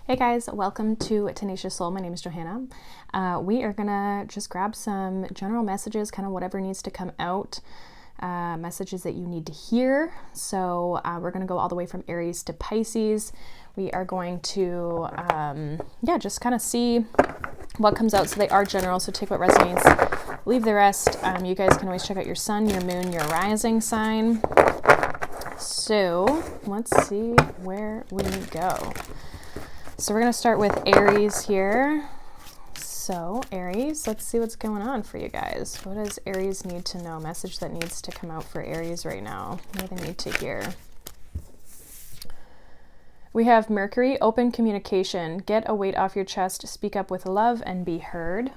Hey guys, welcome to Tenacious Soul. My name is Johanna. We are gonna just grab some general messages, kind of whatever needs to come out, messages that you need to hear. So we're gonna go all the way from Aries to Pisces. We are going to, just kind of see what comes out. So they are general, so take what resonates, leave the rest. You guys can always check out your sun, your moon, your rising sign. So let's see where we go. So we're going to start with Aries here. So Aries, let's see what's going on for you guys. What does Aries need to know? Message that needs to come out for Aries right now. What do they need to hear? We have Mercury, open communication. Get a weight off your chest. Speak up with love and be heard.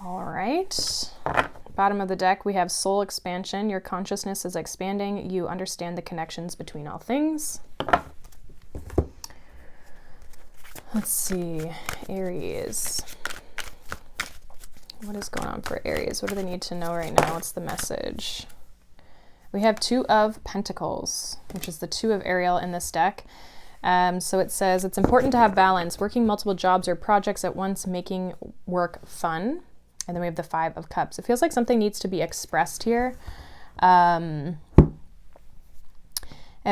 All right. Bottom of the deck, we have soul expansion. Your consciousness is expanding. You understand the connections between all things. Let's see, Aries. What is going on for Aries? What do they need to know right now? What's the message? We have Two of Pentacles, which is the Two of Ariel in this deck. So it says, it's important to have balance, working multiple jobs or projects at once, making work fun. And then we have the Five of Cups. It feels like something needs to be expressed here. It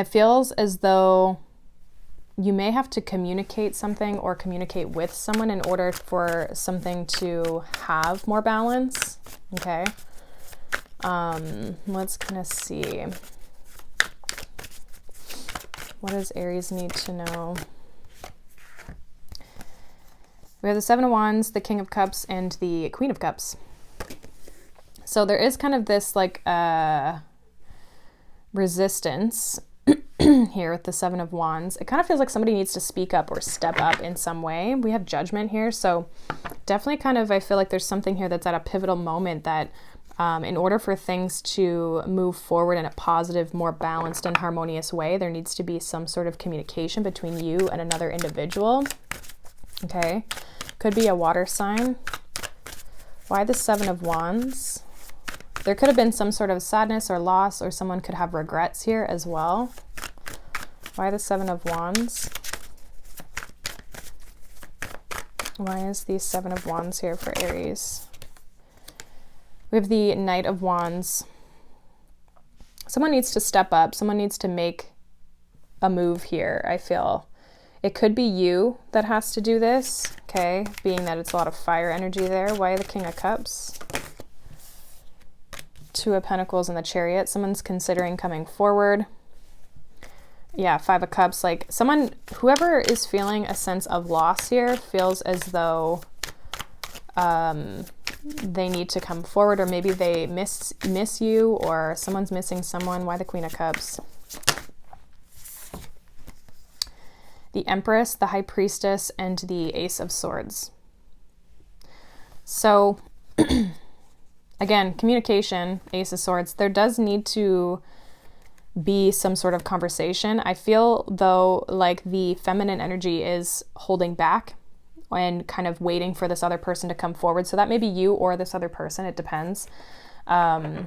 feels as though you may have to communicate something or communicate with someone in order for something to have more balance. Okay. Let's kind of see. What does Aries need to know? We have the Seven of Wands, the King of Cups, and the Queen of Cups. So there is kind of this like resistance here with the Seven of Wands. It kind of feels like somebody needs to speak up or step up in some way. We have Judgment here, so definitely kind of, I feel like there's something here that's at a pivotal moment that in order for things to move forward in a positive, more balanced and harmonious way, there needs to be some sort of communication between you and another individual. Okay, could be a water sign. Why the Seven of Wands? There could have been some sort of sadness or loss, or someone could have regrets here as well. Why the Seven of Wands? Why is the Seven of Wands here for Aries? We have the Knight of Wands. Someone needs to step up. Someone needs to make a move here, I feel. It could be you that has to do this, okay? Being that it's a lot of fire energy there. Why the King of Cups? Two of Pentacles and the Chariot. Someone's considering coming forward. Yeah, Five of Cups. Like someone, whoever is feeling a sense of loss here feels as though they need to come forward, or maybe they miss you, or someone's missing someone. Why the Queen of Cups? The Empress, the High Priestess, and the Ace of Swords. So again, communication, Ace of Swords. There does need to be some sort of conversation. I feel though like the feminine energy is holding back and kind of waiting for this other person to come forward. So that may be you or this other person. It depends. We have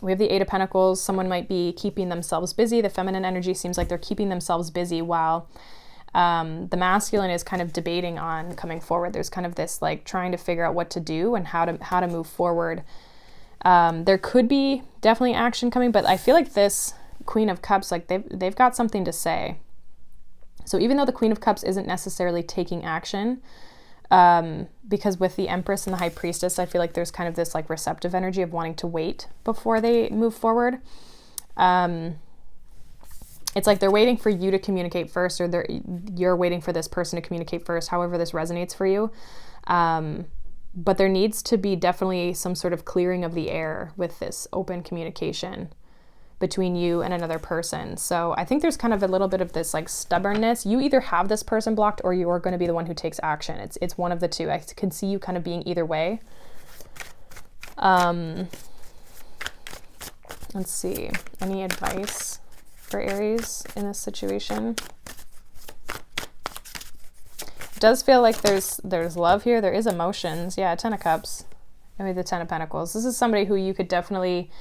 the Eight of Pentacles. Someone might be keeping themselves busy. The feminine energy seems like they're keeping themselves busy while the masculine is kind of debating on coming forward. There's kind of this like trying to figure out what to do and how to move forward. There could be definitely action coming, but I feel like this Queen of Cups, like they've got something to say. So even though the Queen of Cups isn't necessarily taking action, because with the Empress and the High Priestess, I feel like there's kind of this like receptive energy of wanting to wait before they move forward. It's like they're waiting for you to communicate first, or you're waiting for this person to communicate first, however this resonates for you. But there needs to be definitely some sort of clearing of the air with this open communication between you and another person. So I think there's kind of a little bit of this like stubbornness. You either have this person blocked or you're going to be the one who takes action. It's one of the two. I can see you kind of being either way. Let's see. Any advice for Aries in this situation? Does feel like there's love here. There is emotions. Yeah, Ten of Cups. I mean, the Ten of Pentacles. This is somebody who you could definitely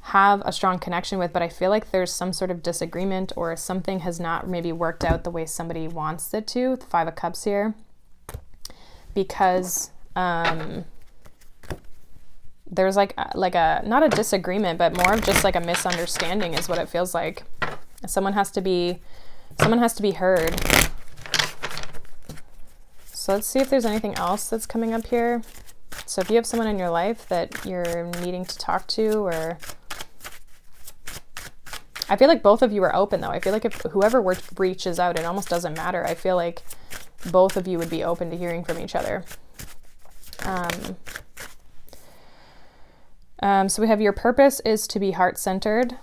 have a strong connection with, but I feel like there's some sort of disagreement or something has not maybe worked out the way somebody wants it to. The Five of Cups here. Because there's like a not a disagreement, but more of just like a misunderstanding is what it feels like. Someone has to be heard. So let's see if there's anything else that's coming up here. So if you have someone in your life that you're needing to talk to, or I feel like both of you are open though. I feel like if whoever reaches out, it almost doesn't matter. I feel like both of you would be open to hearing from each other. So we have your purpose is to be heart-centered.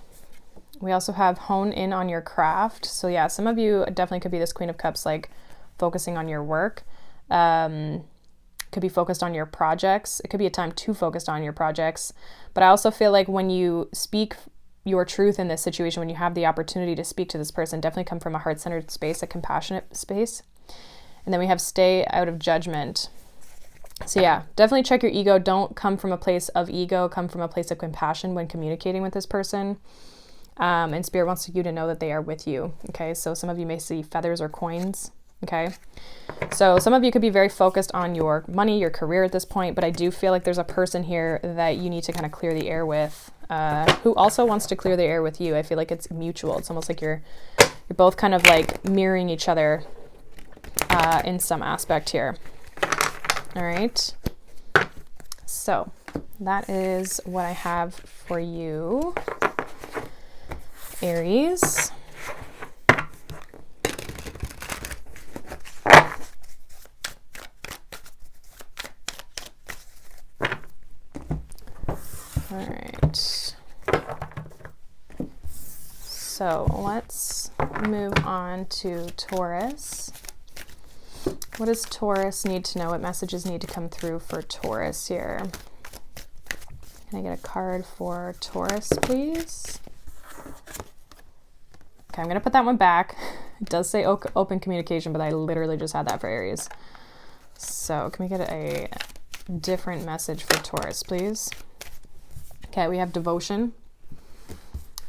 We also have hone in on your craft. So yeah, some of you definitely could be this Queen of Cups, like focusing on your work. Could be focused on your projects. It could be a time to focus on your projects. But I also feel like when you speak your truth in this situation, when you have the opportunity to speak to this person, definitely come from a heart-centered space, a compassionate space. And then we have stay out of judgment. So yeah, definitely check your ego. Don't come from a place of ego, come from a place of compassion when communicating with this person. And Spirit wants you to know that they are with you. Okay, so some of you may see feathers or coins. Okay, so some of you could be very focused on your money, your career at this point, but I do feel like there's a person here that you need to kind of clear the air with, who also wants to clear the air with you. I feel like it's mutual. It's almost like you're both kind of like mirroring each other in some aspect here. All right, so that is what I have for you, Aries. All right, so let's move on to Taurus. What does Taurus need to know? What messages need to come through for Taurus here? Can I get a card for Taurus, please? Okay, I'm going to put that one back. It does say open communication, but I literally just had that for Aries. So can we get a different message for Taurus, please? Okay, we have devotion.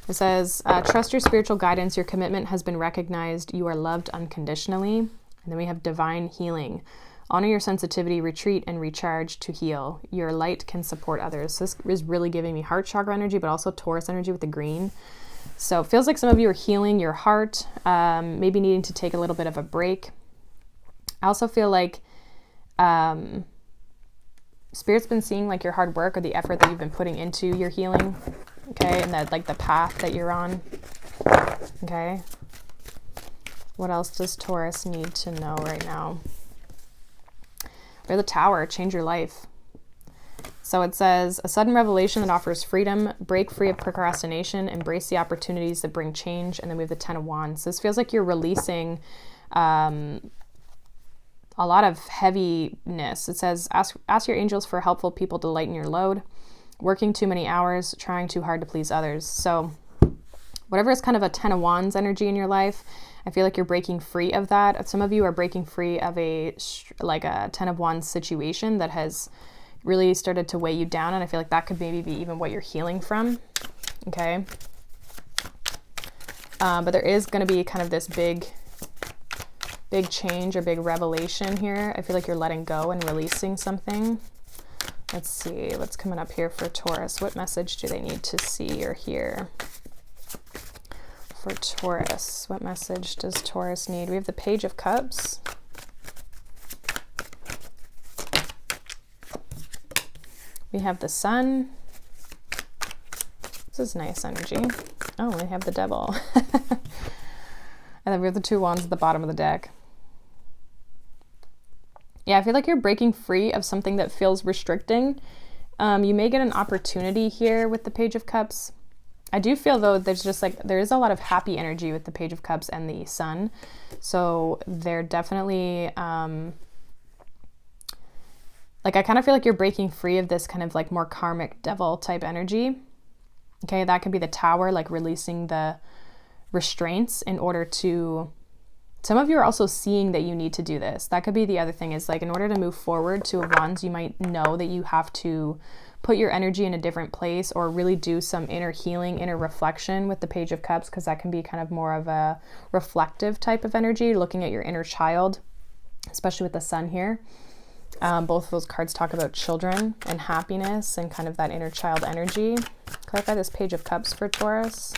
It says, trust your spiritual guidance. Your commitment has been recognized. You are loved unconditionally. And then we have divine healing. Honor your sensitivity, retreat and recharge to heal. Your light can support others. This is really giving me heart chakra energy, but also Taurus energy with the green. So it feels like some of you are healing your heart, maybe needing to take a little bit of a break. I also feel like Spirit's been seeing like your hard work or the effort that you've been putting into your healing, okay, and that like the path that you're on, okay. What else does Taurus need to know right now? We're the Tower, change your life. So it says, a sudden revelation that offers freedom, break free of procrastination, embrace the opportunities that bring change. And then we have the Ten of Wands. So this feels like you're releasing a lot of heaviness. It says, ask your angels for helpful people to lighten your load, working too many hours, trying too hard to please others. So whatever is kind of a Ten of Wands energy in your life, I feel like you're breaking free of that. Some of you are breaking free of a Ten of Wands situation that has really started to weigh you down. And I feel like that could maybe be even what you're healing from. Okay. But there is going to be kind of this big change or big revelation here. I feel like you're letting go and releasing something. Let's see what's coming up here for Taurus. What message do they need to see or hear? For Taurus, what message does Taurus need? We have the Page of Cups. We have the Sun. This is nice energy. Oh, we have the Devil. And then we have the Two Wands at the bottom of the deck. Yeah, I feel like you're breaking free of something that feels restricting. You may get an opportunity here with the Page of Cups. I do feel though there's just like there is a lot of happy energy with the Page of Cups and the Sun. So they're definitely like I kind of feel like you're breaking free of this kind of like more karmic devil type energy. Okay, that could be the Tower, like releasing the restraints in order to, some of you are also seeing that you need to do this. That could be the other thing is like in order to move forward to a Wands, you might know that you have to put your energy in a different place or really do some inner healing, inner reflection with the Page of Cups, because that can be kind of more of a reflective type of energy, looking at your inner child, especially with the sun here. Both of those cards talk about children and happiness and kind of that inner child energy. Clarify this Page of Cups for Taurus.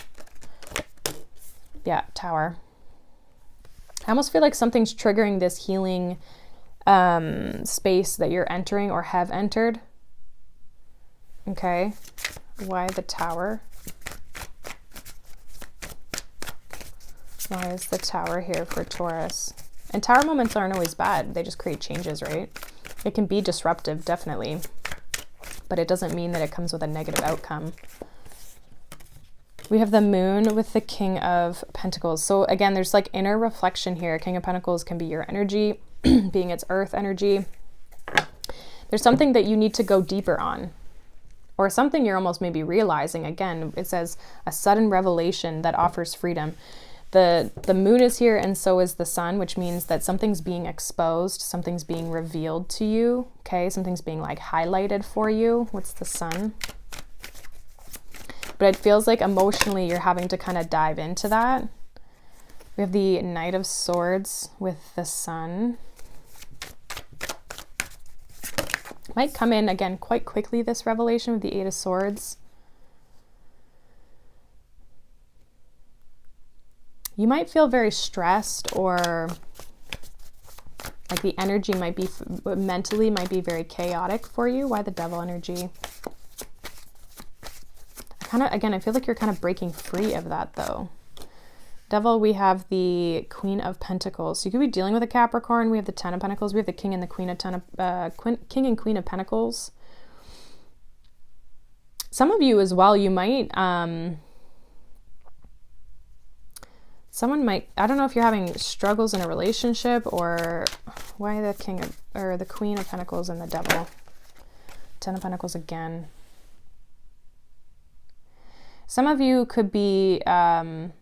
Yeah, Tower. I almost feel like something's triggering this healing space that you're entering or have entered. Okay. Why the Tower? Why is the Tower here for Taurus? And Tower moments aren't always bad. They just create changes, right? It can be disruptive, definitely. But it doesn't mean that it comes with a negative outcome. We have the Moon with the King of Pentacles. So again, there's like inner reflection here. King of Pentacles can be your energy, being its earth energy. There's something that you need to go deeper on, or something you're almost maybe realizing. Again, it says a sudden revelation that offers freedom. The Moon is here, and so is the Sun, which means that something's being exposed, something's being revealed to you. Okay, something's being like highlighted for you. What's the Sun? But it feels like emotionally you're having to kind of dive into that. We have the Knight of Swords with the Sun. Might come in, again, quite quickly, this revelation with the Eight of Swords. You might feel very stressed, or like the energy might be, mentally might be very chaotic for you. Why the Devil energy? Again, I feel like you're kind of breaking free of that though. Devil, we have the Queen of Pentacles. So you could be dealing with a Capricorn. We have the Ten of Pentacles. We have the King and the Queen of King and Queen of Pentacles. Some of you as well, you might, someone might, I don't know if you're having struggles in a relationship, or why the King of, or the Queen of Pentacles and the Devil. Ten of Pentacles again. Some of you could be, like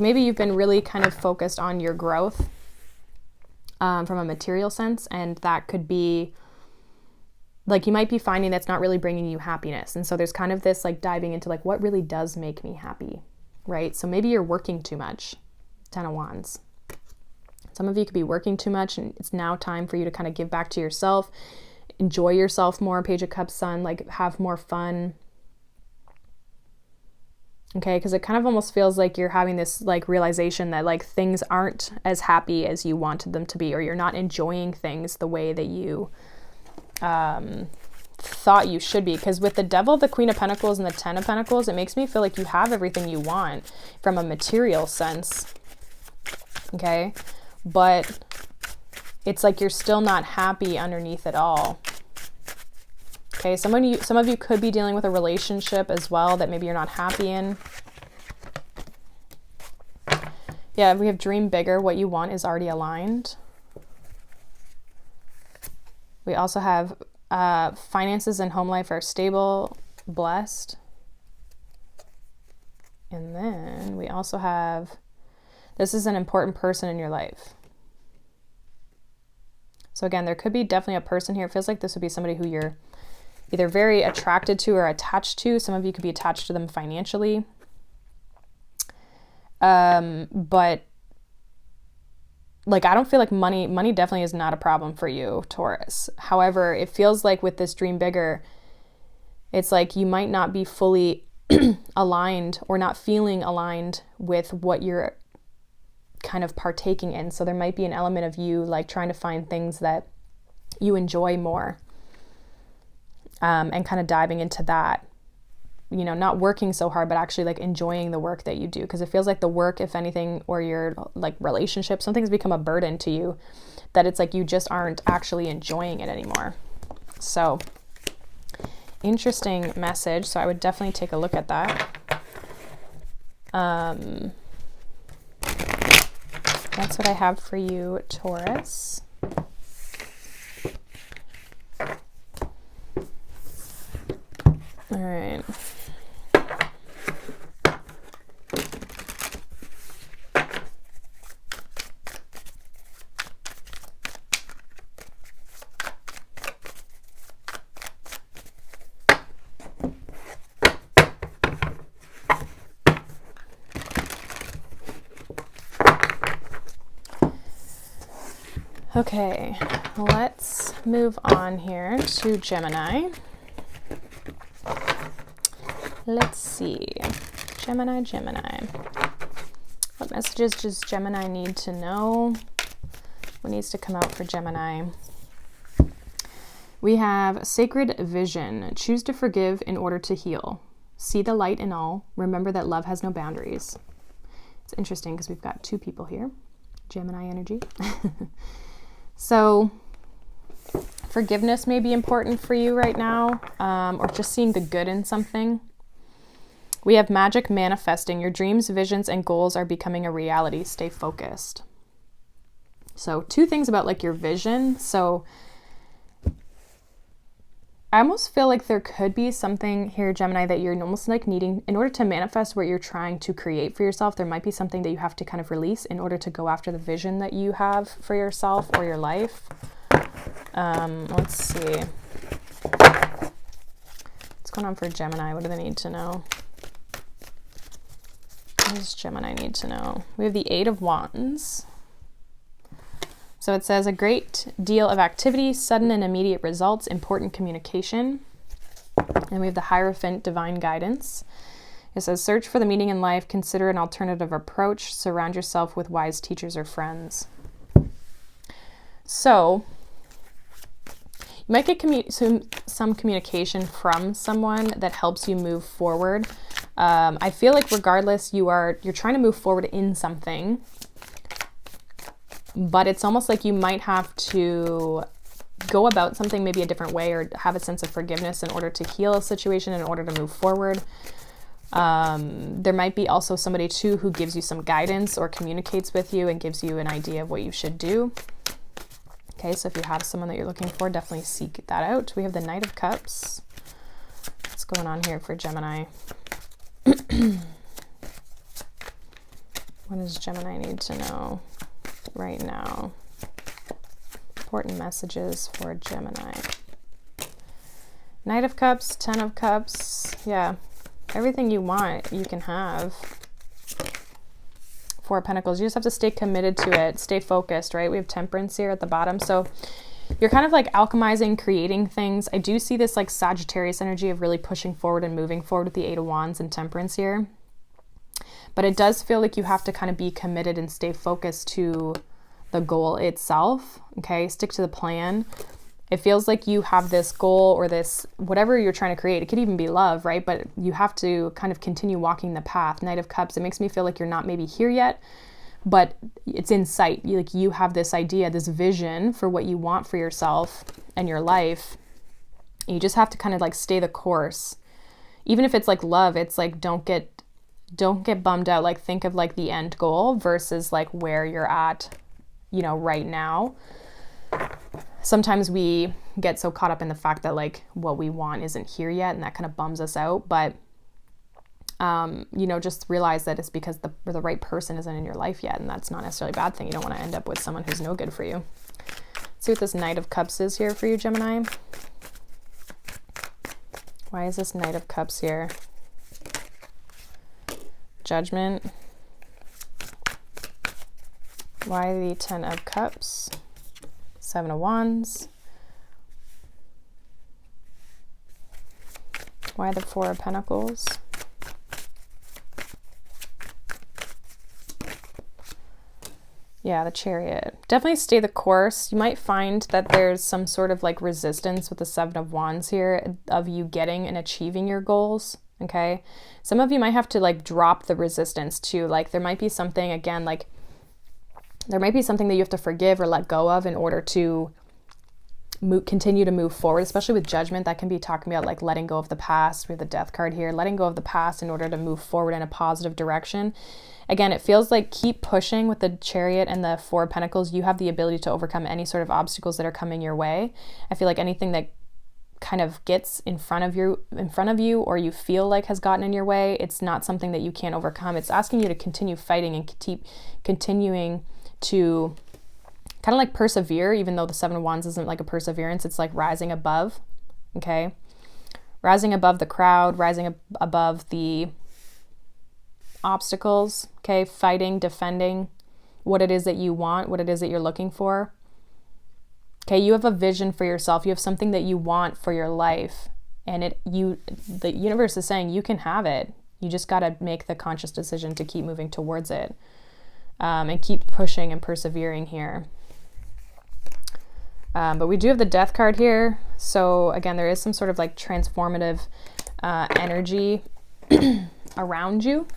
maybe you've been really kind of focused on your growth from a material sense, and that could be, like you might be finding that's not really bringing you happiness. And so there's kind of this like diving into like, what really does make me happy, right? So maybe you're working too much. Ten of Wands. Some of you could be working too much, and it's now time for you to kind of give back to yourself. Enjoy yourself more. Page of Cups, Sun, like have more fun. Okay, because it kind of almost feels like you're having this like realization that like things aren't as happy as you wanted them to be, or you're not enjoying things the way that you thought you should be. Because with the Devil, the Queen of Pentacles, and the Ten of Pentacles, it makes me feel like you have everything you want from a material sense. Okay, but it's like you're still not happy underneath it all. Okay, some of you could be dealing with a relationship as well that maybe you're not happy in. Yeah, we have dream bigger. What you want is already aligned. We also have finances and home life are stable, blessed. And then we also have, this is an important person in your life. So again, there could be definitely a person here. It feels like this would be somebody who you're either very attracted to or attached to. Some of you could be attached to them financially. But like, I don't feel like money definitely is not a problem for you, Taurus. However, it feels like with this dream bigger, it's like you might not be fully aligned or not feeling aligned with what you're kind of partaking in. So there might be an element of you like trying to find things that you enjoy more, and kind of diving into that, you know, not working so hard, but actually like enjoying the work that you do. Because it feels like the work, if anything, or your like relationship, something's become a burden to you, that it's like you just aren't actually enjoying it anymore. So interesting message. So I would definitely take a look at that. That's what I have for you, Taurus. All right. Okay, let's move on here to Gemini. Let's see. Gemini. What messages does Gemini need to know? What needs to come out for Gemini? We have sacred vision. Choose to forgive in order to heal. See the light in all. Remember that love has no boundaries. It's interesting because we've got two people here. Gemini energy. So forgiveness may be important for you right now, or just seeing the good in something. We have magic manifesting. Your dreams, visions, and goals are becoming a reality. Stay focused. So two things about like your vision. So I almost feel like there could be something here, Gemini, that you're almost like needing in order to manifest what you're trying to create for yourself. There might be something that you have to kind of release in order to go after the vision that you have for yourself or your life. Let's see. What's going on for Gemini? What do they need to know? What does Gemini need to know? We have the Eight of Wands. So it says a great deal of activity, sudden and immediate results, important communication. And we have the Hierophant, divine guidance. It says search for the meaning in life, consider an alternative approach, surround yourself with wise teachers or friends. So you might get some communication from someone that helps you move forward. I feel like regardless, you're trying to move forward in something. But it's almost like you might have to go about something maybe a different way or have a sense of forgiveness in order to heal a situation, in order to move forward. There might be also somebody too who gives you some guidance or communicates with you and gives you an idea of what you should do. Okay, so if you have someone that you're looking for, definitely seek that out. We have the Knight of Cups. What's going on here for Gemini? What does Gemini need to know right now? Important messages for Gemini. Knight of Cups, Ten of Cups. Yeah, everything you want, you can have. Four of Pentacles. You just have to stay committed to it. Stay focused, right? We have Temperance here at the bottom. So you're kind of like alchemizing, creating things. I do see this like Sagittarius energy of really pushing forward and moving forward with the Eight of Wands and Temperance here. But it does feel like you have to kind of be committed and stay focused to the goal itself. Okay, stick to the plan. It feels like you have this goal or this, whatever you're trying to create. It could even be love, right? But you have to kind of continue walking the path. Knight of Cups, it makes me feel like you're not maybe here yet, but it's in sight. You have this idea, this vision for what you want for yourself and your life. And you just have to kind of like stay the course. Even if it's like love, it's like don't get bummed out. Like think of like the end goal versus like where you're at, right now. Sometimes we get so caught up in the fact that like what we want isn't here yet, and that kind of bums us out. But just realize that it's because the right person isn't in your life yet, and that's not necessarily a bad thing. You don't want to end up with someone who's no good for you. Let's see what this Knight of Cups is here for you, Gemini. Why is this Knight of Cups here? Judgment. Why the Ten of Cups? Seven of Wands. Why the Four of Pentacles? Yeah, the Chariot. Definitely stay the course. You might find that there's some sort of like resistance with the Seven of Wands here of you getting and achieving your goals. Okay. Some of you might have to like drop the resistance too. Like there might be something, again, like there might be something that you have to forgive or let go of in order to continue to move forward, especially with Judgment. That can be talking about like letting go of the past. We have the Death card here, letting go of the past in order to move forward in a positive direction. Again, it feels like keep pushing with the Chariot and the Four of Pentacles. You have the ability to overcome any sort of obstacles that are coming your way. I feel like anything that kind of gets in front of you or you feel like has gotten in your way, it's not something that you can't overcome. It's asking you to continue fighting and keep continuing to kind of like persevere, even though the Seven of Wands isn't like a perseverance. It's like rising above. Okay, rising above the crowd, rising above the obstacles. Okay, fighting, defending what it is that you want, what it is that you're looking for. Okay, you have a vision for yourself. You have something that you want for your life. And the universe is saying you can have it. You just got to make the conscious decision to keep moving towards it, and keep pushing and persevering here. But we do have the Death card here. So again, there is some sort of like transformative energy around you.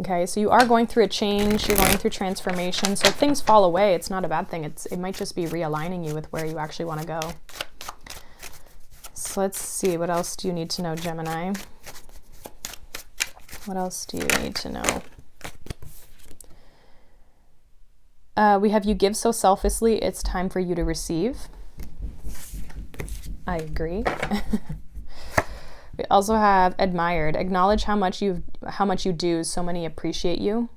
Okay, so you are going through a change. You're going through transformation. So if things fall away, it's not a bad thing. It might just be realigning you with where you actually want to go. So let's see. What else do you need to know, Gemini? What else do you need to know? We have you give so selflessly, it's time for you to receive. I agree. We also have admired. Acknowledge how much you do, so many appreciate you.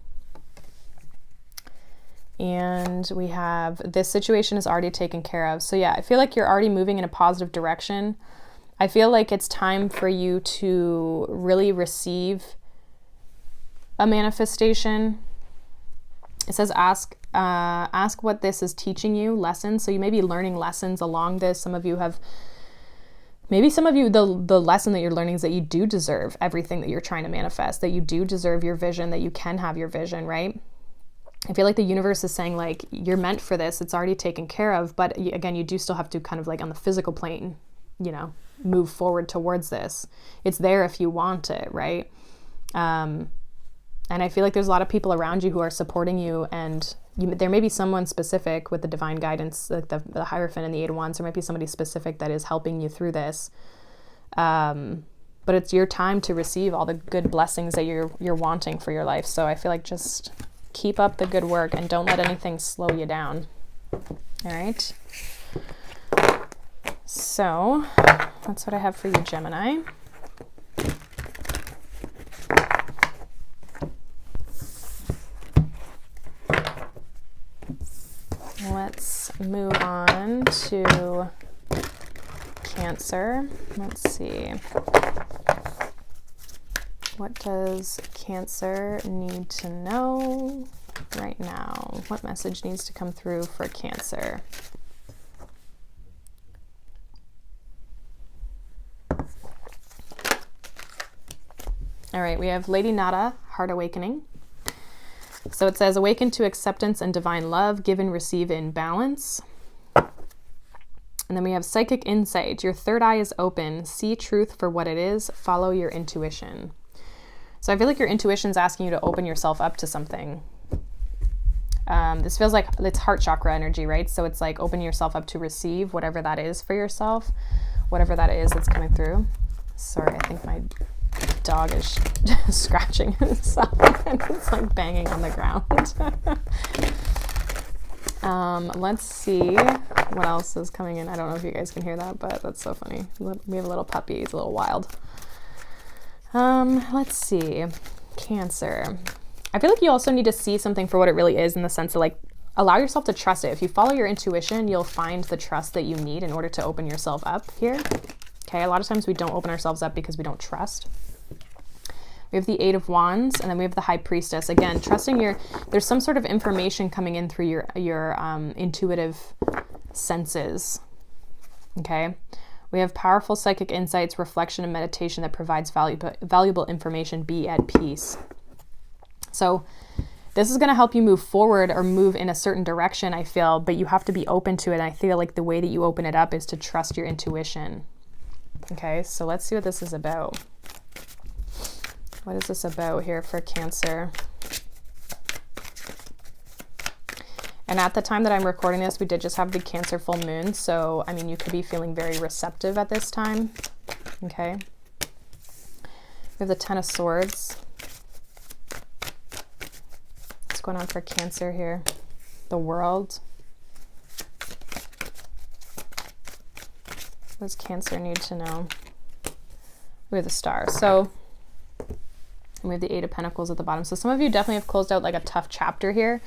And we have this situation is already taken care of. So yeah, I feel like you're already moving in a positive direction. I feel like it's time for you to really receive a manifestation. It says ask what this is teaching you, lessons. So you may be learning lessons along this. Some of you, the lesson that you're learning is that you do deserve everything that you're trying to manifest, that you do deserve your vision, that you can have your vision, right? I feel like the universe is saying like, you're meant for this. It's already taken care of. But again, you do still have to kind of like on the physical plane, you know, move forward towards this. It's there if you want it, right? And I feel like there's a lot of people around you who are supporting you, and there may be someone specific with the divine guidance, like the Hierophant and the Eight of Wands. There might be somebody specific that is helping you through this. But it's your time to receive all the good blessings that you're wanting for your life. So I feel like just keep up the good work and don't let anything slow you down. All right. So that's what I have for you, Gemini. Let's move on to Cancer. Let's see. What does Cancer need to know right now? What message needs to come through for Cancer? All right, we have Lady Nada, Heart Awakening. So it says, awaken to acceptance and divine love, give and receive in balance. And then we have Psychic Insight. Your third eye is open. See truth for what it is. Follow your intuition. So I feel like your intuition is asking you to open yourself up to something. This feels like it's heart chakra energy, right? So it's like open yourself up to receive whatever that is for yourself, whatever that is that's coming through. Sorry, I think my dog is scratching himself and it's like banging on the ground. Let's see what else is coming in. I don't know if you guys can hear that, but that's so funny. We have a little puppy. He's a little wild. Let's see. Cancer. I feel like you also need to see something for what it really is, in the sense of like, allow yourself to trust it. If you follow your intuition, you'll find the trust that you need in order to open yourself up here. Okay, a lot of times we don't open ourselves up because we don't trust. We have the Eight of Wands, and then we have the High Priestess. Again, trusting there's some sort of information coming in through your intuitive senses. Okay, we have powerful psychic insights, reflection, and meditation that provides valuable information. Be at peace. So this is going to help you move forward or move in a certain direction, I feel, but you have to be open to it. And I feel like the way that you open it up is to trust your intuition. Okay, so let's see what this is about. What is this about here for Cancer? And at the time that I'm recording this, we did just have the Cancer full moon. So, I mean, you could be feeling very receptive at this time. Okay. We have the Ten of Swords. What's going on for Cancer here? The World. What does Cancer need to know? We have the Star. So we have the Eight of Pentacles at the bottom. So some of you definitely have closed out like a tough chapter here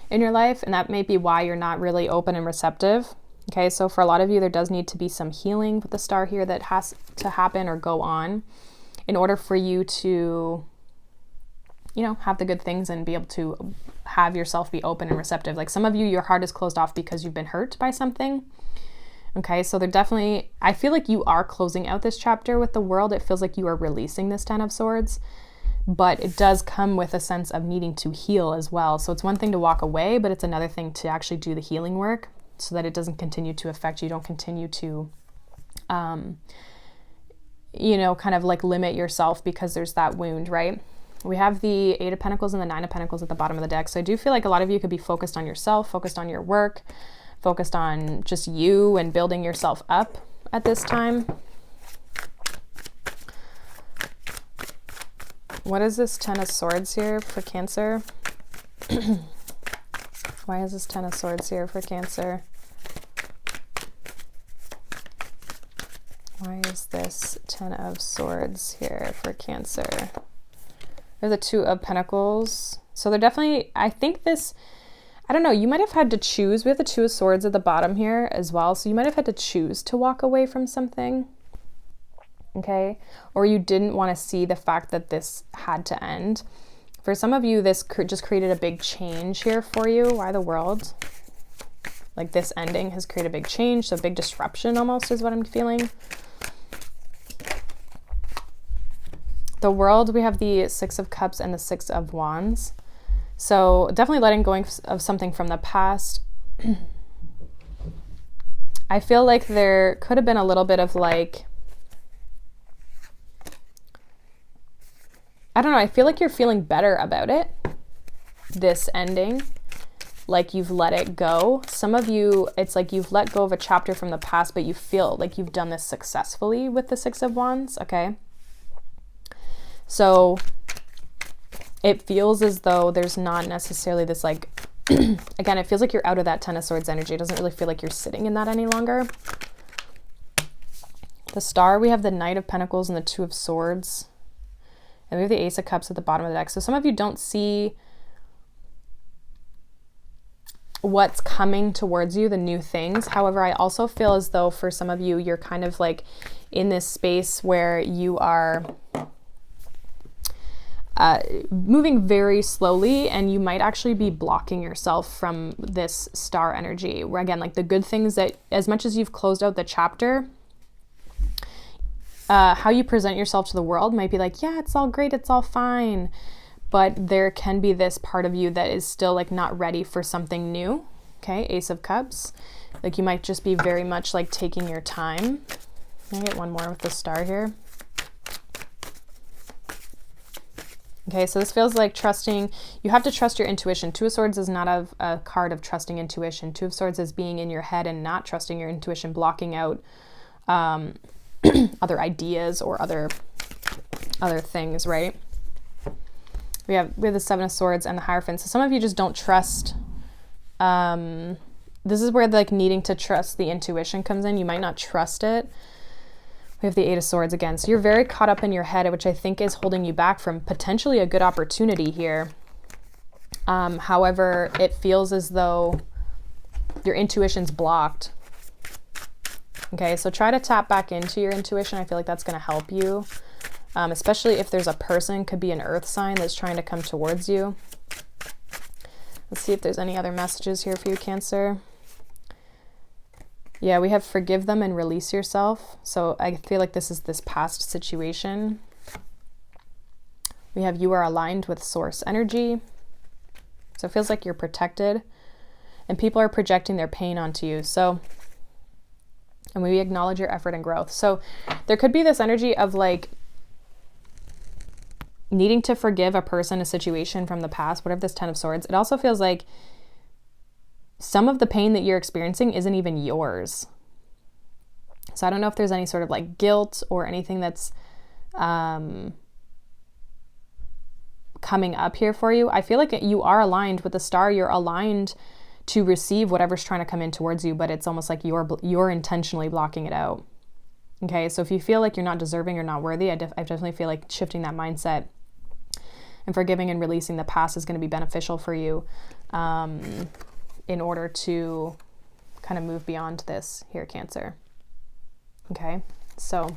in your life, and that may be why you're not really open and receptive. Okay, so for a lot of you, there does need to be some healing with the Star here that has to happen or go on in order for you to, you know, have the good things and be able to have yourself be open and receptive. Like some of you, your heart is closed off because you've been hurt by something. Okay, so they're definitely, I feel like you are closing out this chapter with the World. It feels like you are releasing this Ten of Swords, but it does come with a sense of needing to heal as well. So it's one thing to walk away, but it's another thing to actually do the healing work so that it doesn't continue to affect you. Don't continue to, you know, kind of like limit yourself because there's that wound, right? We have the Eight of Pentacles and the Nine of Pentacles at the bottom of the deck. So I do feel like a lot of you could be focused on yourself, focused on your work, focused on just you and building yourself up at this time. What is this Ten of Swords here for Cancer? Why is this Ten of Swords here for Cancer? Why is this Ten of Swords here for Cancer? There's the Two of Pentacles. So they're definitely, I think this, I don't know, you might have had to choose. We have the Two of Swords at the bottom here as well. So you might have had to choose to walk away from something. Okay. Or you didn't want to see the fact that this had to end. For some of you, this just created a big change here for you. Why the World? Like this ending has created a big change. So big disruption almost is what I'm feeling. The World, we have the Six of Cups and the Six of Wands. So definitely letting go of something from the past. I feel like there could have been a little bit of like, I don't know, I feel like you're feeling better about it, this ending, like you've let it go. Some of you, it's like you've let go of a chapter from the past, but you feel like you've done this successfully with the Six of Wands, okay? So it feels as though there's not necessarily this like, again, it feels like you're out of that Ten of Swords energy. It doesn't really feel like you're sitting in that any longer. The Star, we have the Knight of Pentacles and the Two of Swords. And we have the Ace of Cups at the bottom of the deck. So some of you don't see what's coming towards you, the new things. However, I also feel as though for some of you, you're kind of like in this space where you are moving very slowly, and you might actually be blocking yourself from this Star energy, where again, like the good things that, as much as you've closed out the chapter, how you present yourself to the world might be like, yeah, it's all great, it's all fine, but there can be this part of you that is still like not ready for something new. Okay, Ace of Cups, like you might just be very much like taking your time. Can I get one more with the Star here? Okay, so this feels like trusting, you have to trust your intuition. Two of Swords is not a card of trusting intuition. Two of Swords is being in your head and not trusting your intuition, blocking out other ideas or other things, right? We have the Seven of Swords and the Hierophant. So some of you just don't trust, this is where like needing to trust the intuition comes in. You might not trust it. We have the Eight of Swords again. So you're very caught up in your head, which I think is holding you back from potentially a good opportunity here. However, it feels as though your intuition's blocked. Okay, so try to tap back into your intuition. I feel like that's going to help you, especially if there's a person, could be an earth sign that's trying to come towards you. Let's see if there's any other messages here for you, Cancer. Yeah, we have forgive them and release yourself. So I feel like this is this past situation. We have you are aligned with source energy. So it feels like you're protected and people are projecting their pain onto you. So, and we acknowledge your effort and growth. So there could be this energy of like needing to forgive a person, a situation from the past, whatever this Ten of Swords. It also feels like some of the pain that you're experiencing isn't even yours. So I don't know if there's any sort of like guilt or anything that's coming up here for you. I feel like you are aligned with the Star. You're aligned to receive whatever's trying to come in towards you, but it's almost like you're intentionally blocking it out. Okay, so if you feel like you're not deserving or not worthy, I definitely feel like shifting that mindset and forgiving and releasing the past is going to be beneficial for you. In order to kind of move beyond this here, Cancer. Okay, so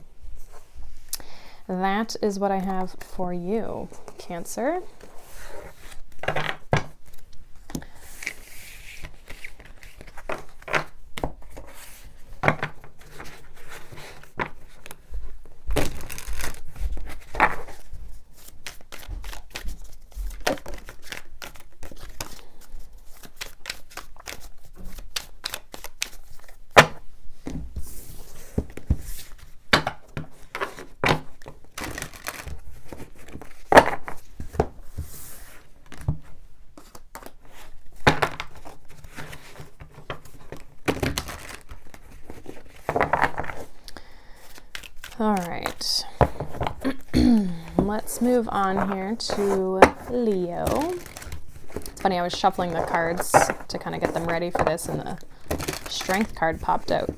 that is what I have for you, Cancer. let's move on here to Leo. It's funny, I was shuffling the cards to kind of get them ready for this, and the Strength card popped out.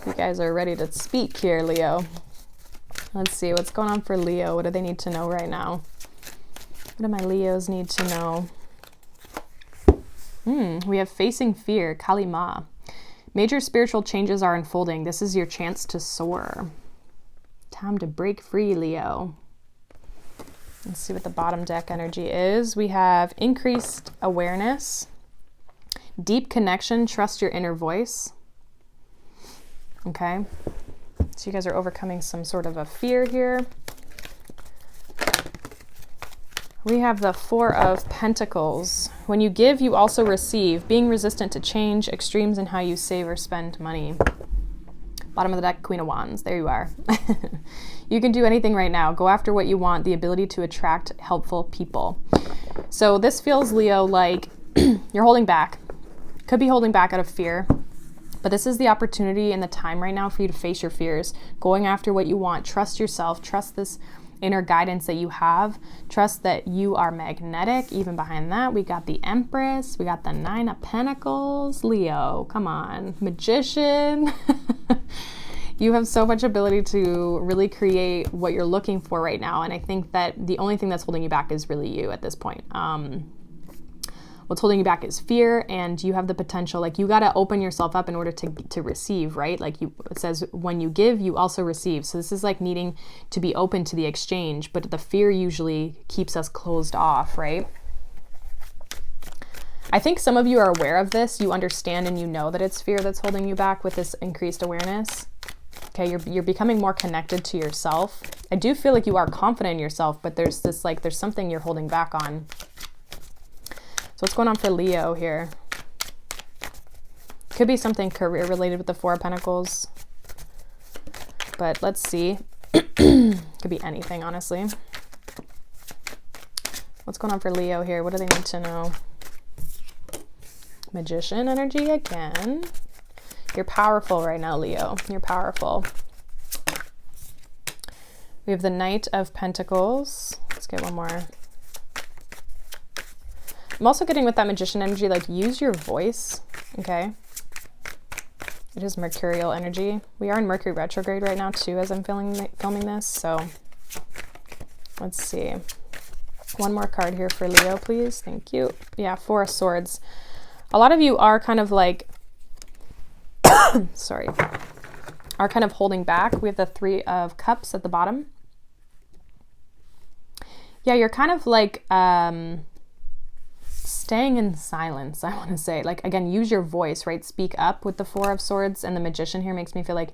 You guys are ready to speak here, Leo. Let's see, what's going on for Leo? What do they need to know right now? What do my Leos need to know? We have Facing Fear, Kali Ma. Major spiritual changes are unfolding. This is your chance to soar. Time to break free, Leo. Let's see what the bottom deck energy is. We have increased awareness, deep connection, trust your inner voice. Okay. So you guys are overcoming some sort of a fear here. We have the Four of Pentacles. When you give, you also receive. Being resistant to change, extremes in how you save or spend money. Bottom of the deck, Queen of Wands. There you are. You can do anything right now. Go after what you want, the ability to attract helpful people. So this feels, Leo, like you're holding back. Could be holding back out of fear. But this is the opportunity and the time right now for you to face your fears. Going after what you want. Trust yourself. Trust this inner guidance that you have. Trust that you are magnetic. Even behind that, we got the Empress. We got the Nine of Pentacles. Leo, come on. Magician. You have so much ability to really create what you're looking for right now. And I think that the only thing that's holding you back is really you at this point. What's holding you back is fear, and you have the potential, like you got to open yourself up in order to receive, right? Like it says, when you give, you also receive. So this is like needing to be open to the exchange, but the fear usually keeps us closed off, right? I think some of you are aware of this. You understand and you know that it's fear that's holding you back with this increased awareness. Okay, you're becoming more connected to yourself. I do feel like you are confident in yourself, but there's this, like, there's something you're holding back on. What's going on for Leo here? Could be something career related with the Four of Pentacles. But let's see. Could be anything, honestly. What's going on for Leo here? What do they need to know? Magician energy again. You're powerful right now, Leo. You're powerful. We have the Knight of Pentacles. Let's get one more. I'm also getting with that Magician energy, like use your voice, okay? It is Mercurial energy. We are in Mercury retrograde right now too as I'm filming this, so let's see. One more card here for Leo, please. Thank you. Yeah, Four of Swords. A lot of you are kind of like, sorry, are kind of holding back. We have the Three of Cups at the bottom. Yeah, you're kind of like, staying in silence, I want to say. Like, again, use your voice, right? Speak up with the Four of Swords, and the Magician here makes me feel like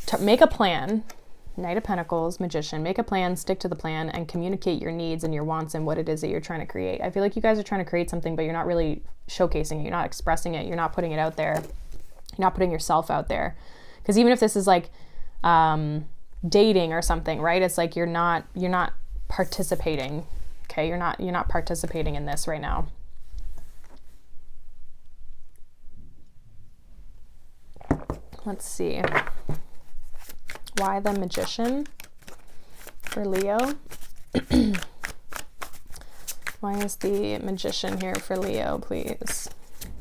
to make a plan. Knight of Pentacles, Magician, make a plan, stick to the plan, and communicate your needs and your wants and what it is that you're trying to create. I feel like you guys are trying to create something, but you're not really showcasing it. You're not expressing it. You're not putting it out there. You're not putting yourself out there. Because even if this is like dating or something, right? It's like you're not participating. Okay, you're not participating in this right now. Let's see. Why the Magician for Leo? Why is the Magician here for Leo, please?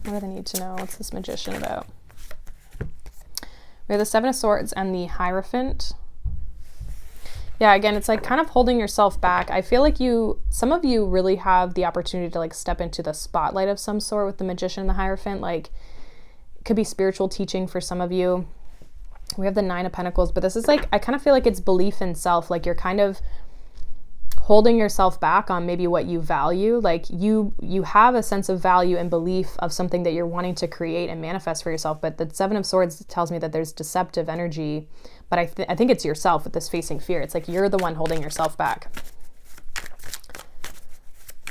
What do they need to know? What's this Magician about? We have the Seven of Swords and the Hierophant. Yeah, again, it's like kind of holding yourself back. I feel like some of you really have the opportunity to like step into the spotlight of some sort with the Magician and the Hierophant. Like, it could be spiritual teaching for some of you. We have the Nine of Pentacles, but this is like, I kind of feel like it's belief in self. Like you're kind of holding yourself back on maybe what you value. Like you have a sense of value and belief of something that you're wanting to create and manifest for yourself. But the Seven of Swords tells me that there's deceptive energy. But I think it's yourself with this facing fear. It's like you're the one holding yourself back.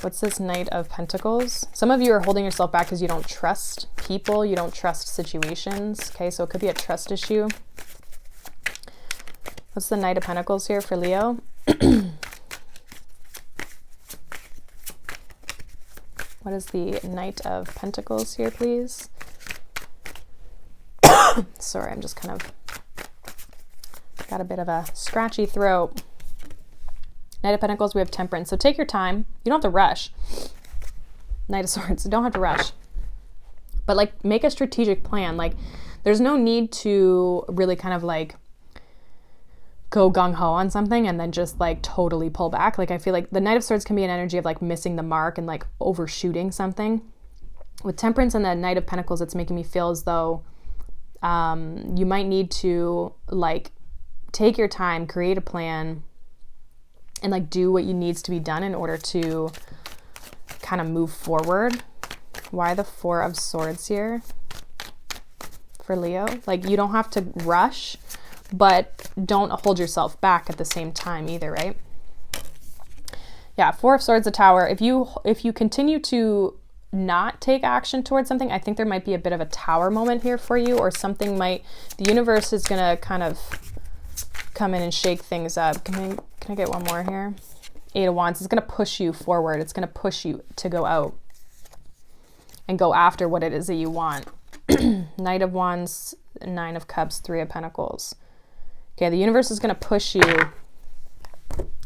What's this Knight of Pentacles? Some of you are holding yourself back because you don't trust people. You don't trust situations. Okay, so it could be a trust issue. What's the Knight of Pentacles here for Leo? What is the Knight of Pentacles here, please? Sorry, I'm just kind of got a bit of a scratchy throat. Knight of Pentacles, we have Temperance. So take your time. You don't have to rush. Knight of Swords, you don't have to rush. But like make a strategic plan. Like there's no need to really kind of like go gung-ho on something and then just like totally pull back. Like I feel like the Knight of Swords can be an energy of like missing the mark and like overshooting something. With Temperance and the Knight of Pentacles, it's making me feel as though you might need to like take your time, create a plan, and like do what needs to be done in order to kind of move forward. Why the Four of Swords here for Leo? Like you don't have to rush, but don't hold yourself back at the same time either, right? Yeah, Four of Swords, the Tower. If you continue to not take action towards something, I think there might be a bit of a tower moment here for you, or something might, the universe is gonna kind of come in and shake things up. Can I get one more here? Eight of Wands is gonna push you forward. It's gonna push you to go out and go after what it is that you want. Knight of Wands, Nine of Cups, Three of Pentacles. Okay, the universe is gonna push you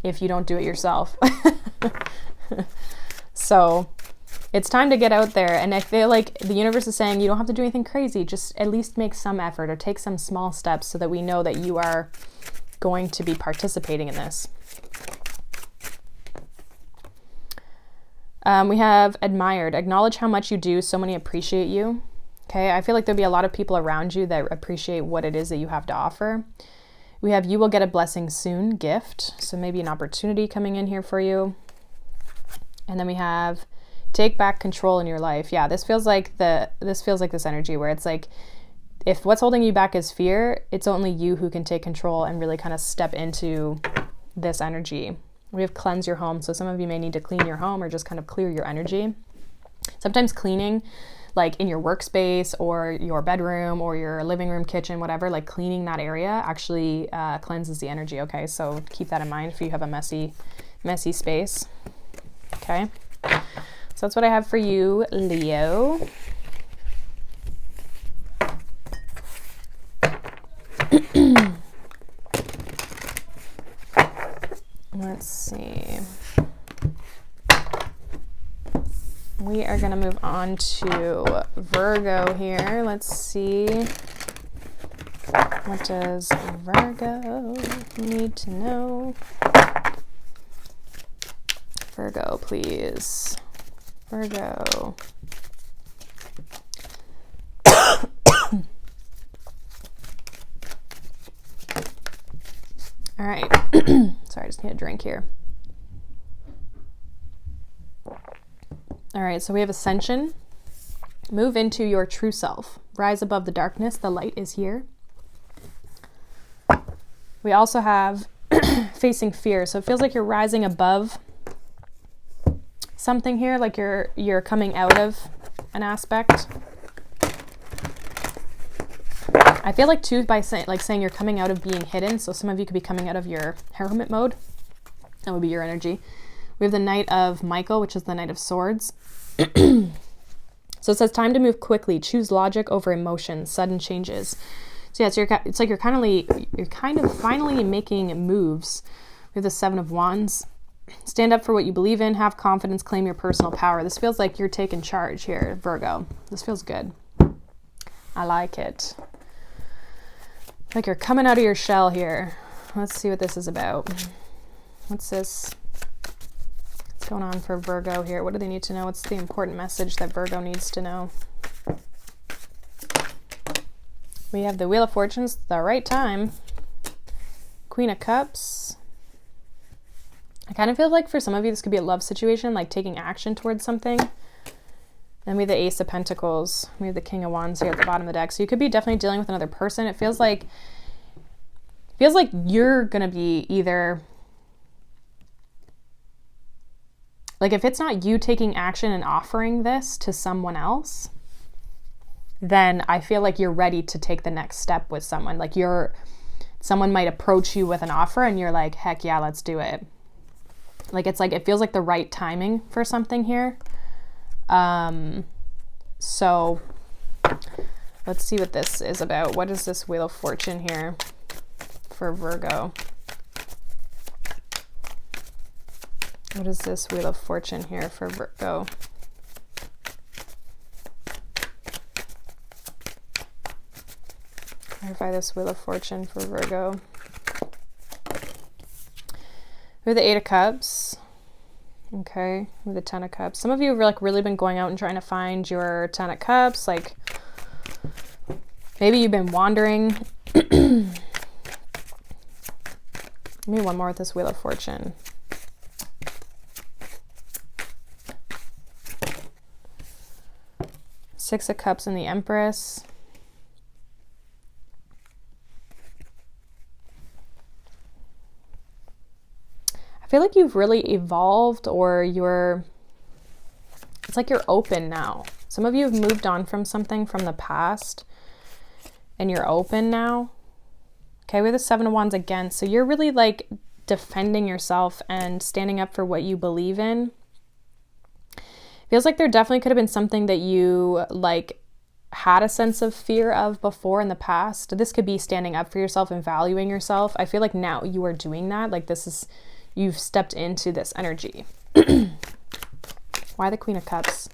if you don't do it yourself. So it's time to get out there, and I feel like the universe is saying you don't have to do anything crazy, just at least make some effort or take some small steps so that we know that you are going to be participating in this. We have Admired. Acknowledge how much you do, so many appreciate you. Okay, I feel like there'll be a lot of people around you that appreciate what it is that you have to offer. We have You will get a blessing soon, gift. So maybe an opportunity coming in here for you. And then we have Take back control in your life. Yeah, this feels like this energy where it's like, if what's holding you back is fear, it's only you who can take control and really kind of step into this energy. We have Cleanse your home. So some of you may need to clean your home or just kind of clear your energy. Sometimes cleaning, like in your workspace or your bedroom or your living room, kitchen, whatever, like cleaning that area actually cleanses the energy. Okay, so keep that in mind if you have a messy space. Okay. So that's what I have for you, Leo. Let's see. We are going to move on to Virgo here. Let's see. What does Virgo need to know? Virgo, please. Virgo. All right. Sorry, I just need a drink here. All right, so we have Ascension. Move into your true self. Rise above the darkness. The light is here. We also have Facing fear. So it feels like you're rising above something here, like you're coming out of an aspect. I feel like too, by saying you're coming out of being hidden. So some of you could be coming out of your hermit mode. That would be your energy. We have the Knight of Michael, which is the Knight of Swords. So it says time to move quickly. Choose logic over emotion. Sudden changes. So yeah, it's like you're kind of finally making moves. We have the Seven of Wands. Stand up for what you believe in. Have confidence. Claim your personal power. This feels like you're taking charge here, Virgo. This feels good. I like it. Like you're coming out of your shell here. Let's see what this is about. What's this? What's going on for Virgo here? What do they need to know? What's the important message that Virgo needs to know? We have the Wheel of Fortunes, the right time. Queen of Cups. I kind of feel like for some of you, this could be a love situation, like taking action towards something. Then we have the Ace of Pentacles. We have the King of Wands here at the bottom of the deck. So you could be definitely dealing with another person. It feels like you're going to be either, like if it's not you taking action and offering this to someone else, then I feel like you're ready to take the next step with someone. Like someone might approach you with an offer and you're like, heck yeah, let's do it. Like, it's like, it feels like the right timing for something here. So let's see what this is about. What is this Wheel of Fortune here for Virgo? What is this Wheel of Fortune here for Virgo? Clarify this Wheel of Fortune for Virgo. We have the Eight of Cups. Okay, with the Ten of Cups. Some of you have like really been going out and trying to find your Ten of Cups. Like maybe you've been wandering. Maybe one more with this Wheel of Fortune. Six of Cups and the Empress. I feel like you've really evolved, or it's like you're open now. Some of you have moved on from something from the past and you're open now. Okay, we have the Seven of Wands again. So you're really like defending yourself and standing up for what you believe in. Feels like there definitely could have been something that you like had a sense of fear of before in the past. This could be standing up for yourself and valuing yourself. I feel like now you are doing that. Like you've stepped into this energy. Why the Queen of Cups?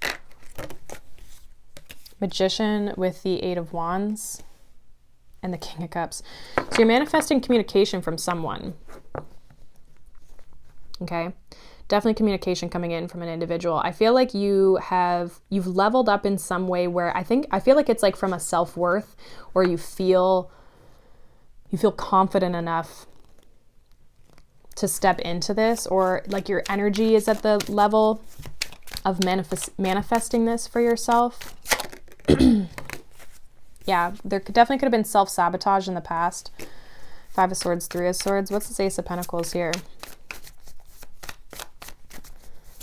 Magician with the Eight of Wands and the King of Cups. So you're manifesting communication from someone. Okay. Definitely communication coming in from an individual. I feel like you've leveled up in some way where I feel like it's like from a self-worth, where you feel confident enough to step into this, or like your energy is at the level of manifesting this for yourself. Yeah, there definitely could have been self-sabotage in the past. Five of Swords, Three of Swords. What's this Ace of Pentacles here?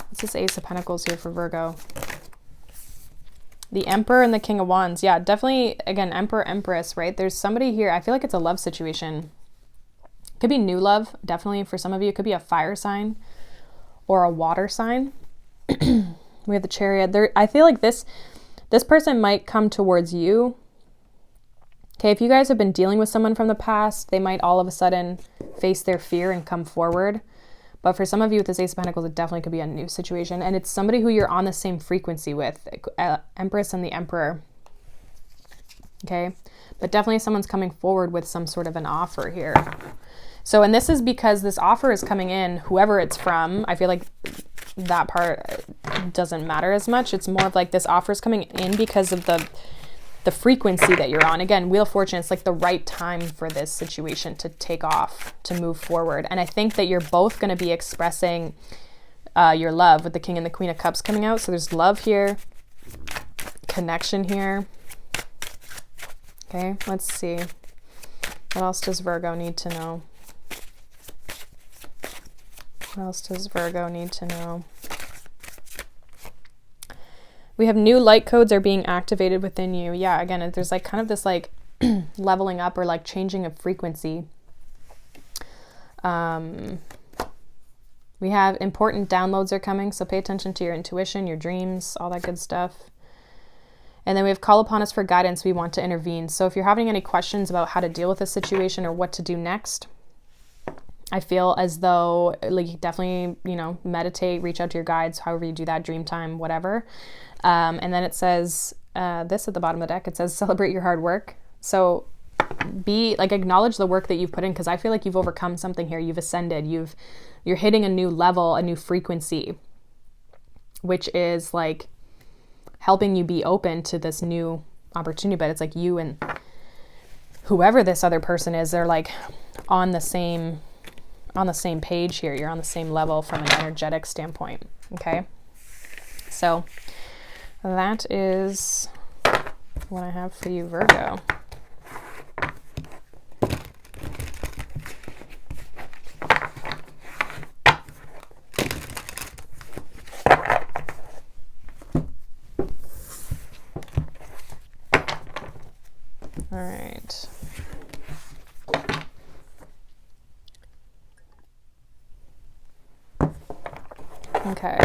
What's this Ace of Pentacles here for Virgo? The Emperor and the King of Wands. Yeah, definitely, again, Emperor, Empress, right? There's somebody here. I feel like it's a love situation. Could be new love, definitely. For some of you, it could be a fire sign or a water sign. We have the Chariot. I feel like this person might come towards you. Okay, if you guys have been dealing with someone from the past, they might all of a sudden face their fear and come forward. But for some of you with this Ace of Pentacles, it definitely could be a new situation. And it's somebody who you're on the same frequency with. Empress and the Emperor. Okay, but definitely someone's coming forward with some sort of an offer here. So, and this is because this offer is coming in, whoever it's from. I feel like that part doesn't matter as much. It's more of like this offer is coming in because of the frequency that you're on. Again, Wheel of Fortune, it's like the right time for this situation to take off, to move forward. And I think that you're both going to be expressing your love with the King and the Queen of Cups coming out. So there's love here, connection here. Okay, let's see. What else does Virgo need to know? What else does Virgo need to know? We have new light codes are being activated within you. Yeah, again, there's like kind of this like leveling up or like changing of frequency. We have important downloads are coming, so pay attention to your intuition, your dreams, all that good stuff. And then we have call upon us for guidance. We want to intervene. So if you're having any questions about how to deal with a situation or what to do next, I feel as though like definitely, meditate, reach out to your guides, however you do that, dream time, whatever. And then it says this at the bottom of the deck, it says celebrate your hard work. So acknowledge the work that you've put in, because I feel like you've overcome something here. You've ascended, you're hitting a new level, a new frequency, which is like helping you be open to this new opportunity. But it's like you and whoever this other person is, they're like on the same page here. You're on the same level from an energetic standpoint. Okay. So that is what I have for you, Virgo. All right. Okay.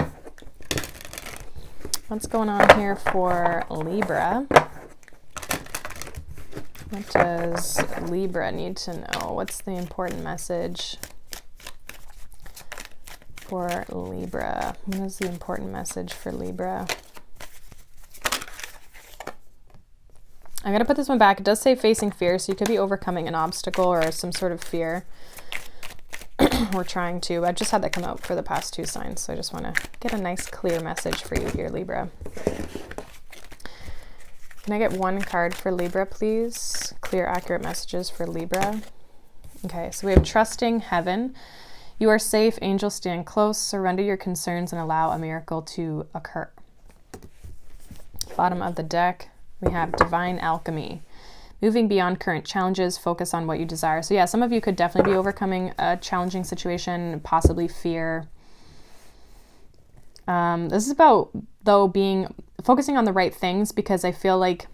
What's going on here for Libra? What does Libra need to know? What's the important message for Libra? What is the important message for Libra? I'm going to put this one back. It does say facing fear, so you could be overcoming an obstacle or some sort of fear. Or trying to. I've just had that come out for the past 2 signs, so I just want to get a nice clear message for you here, Libra. Can I get 1 card for Libra, please? Clear, accurate messages for Libra. Okay, so we have trusting heaven. You are safe. Angels stand close. Surrender your concerns and allow a miracle to occur. Bottom of the deck, we have divine alchemy. Moving beyond current challenges, focus on what you desire. So yeah, some of you could definitely be overcoming a challenging situation, possibly fear. This is about, though, focusing on the right things, because I feel like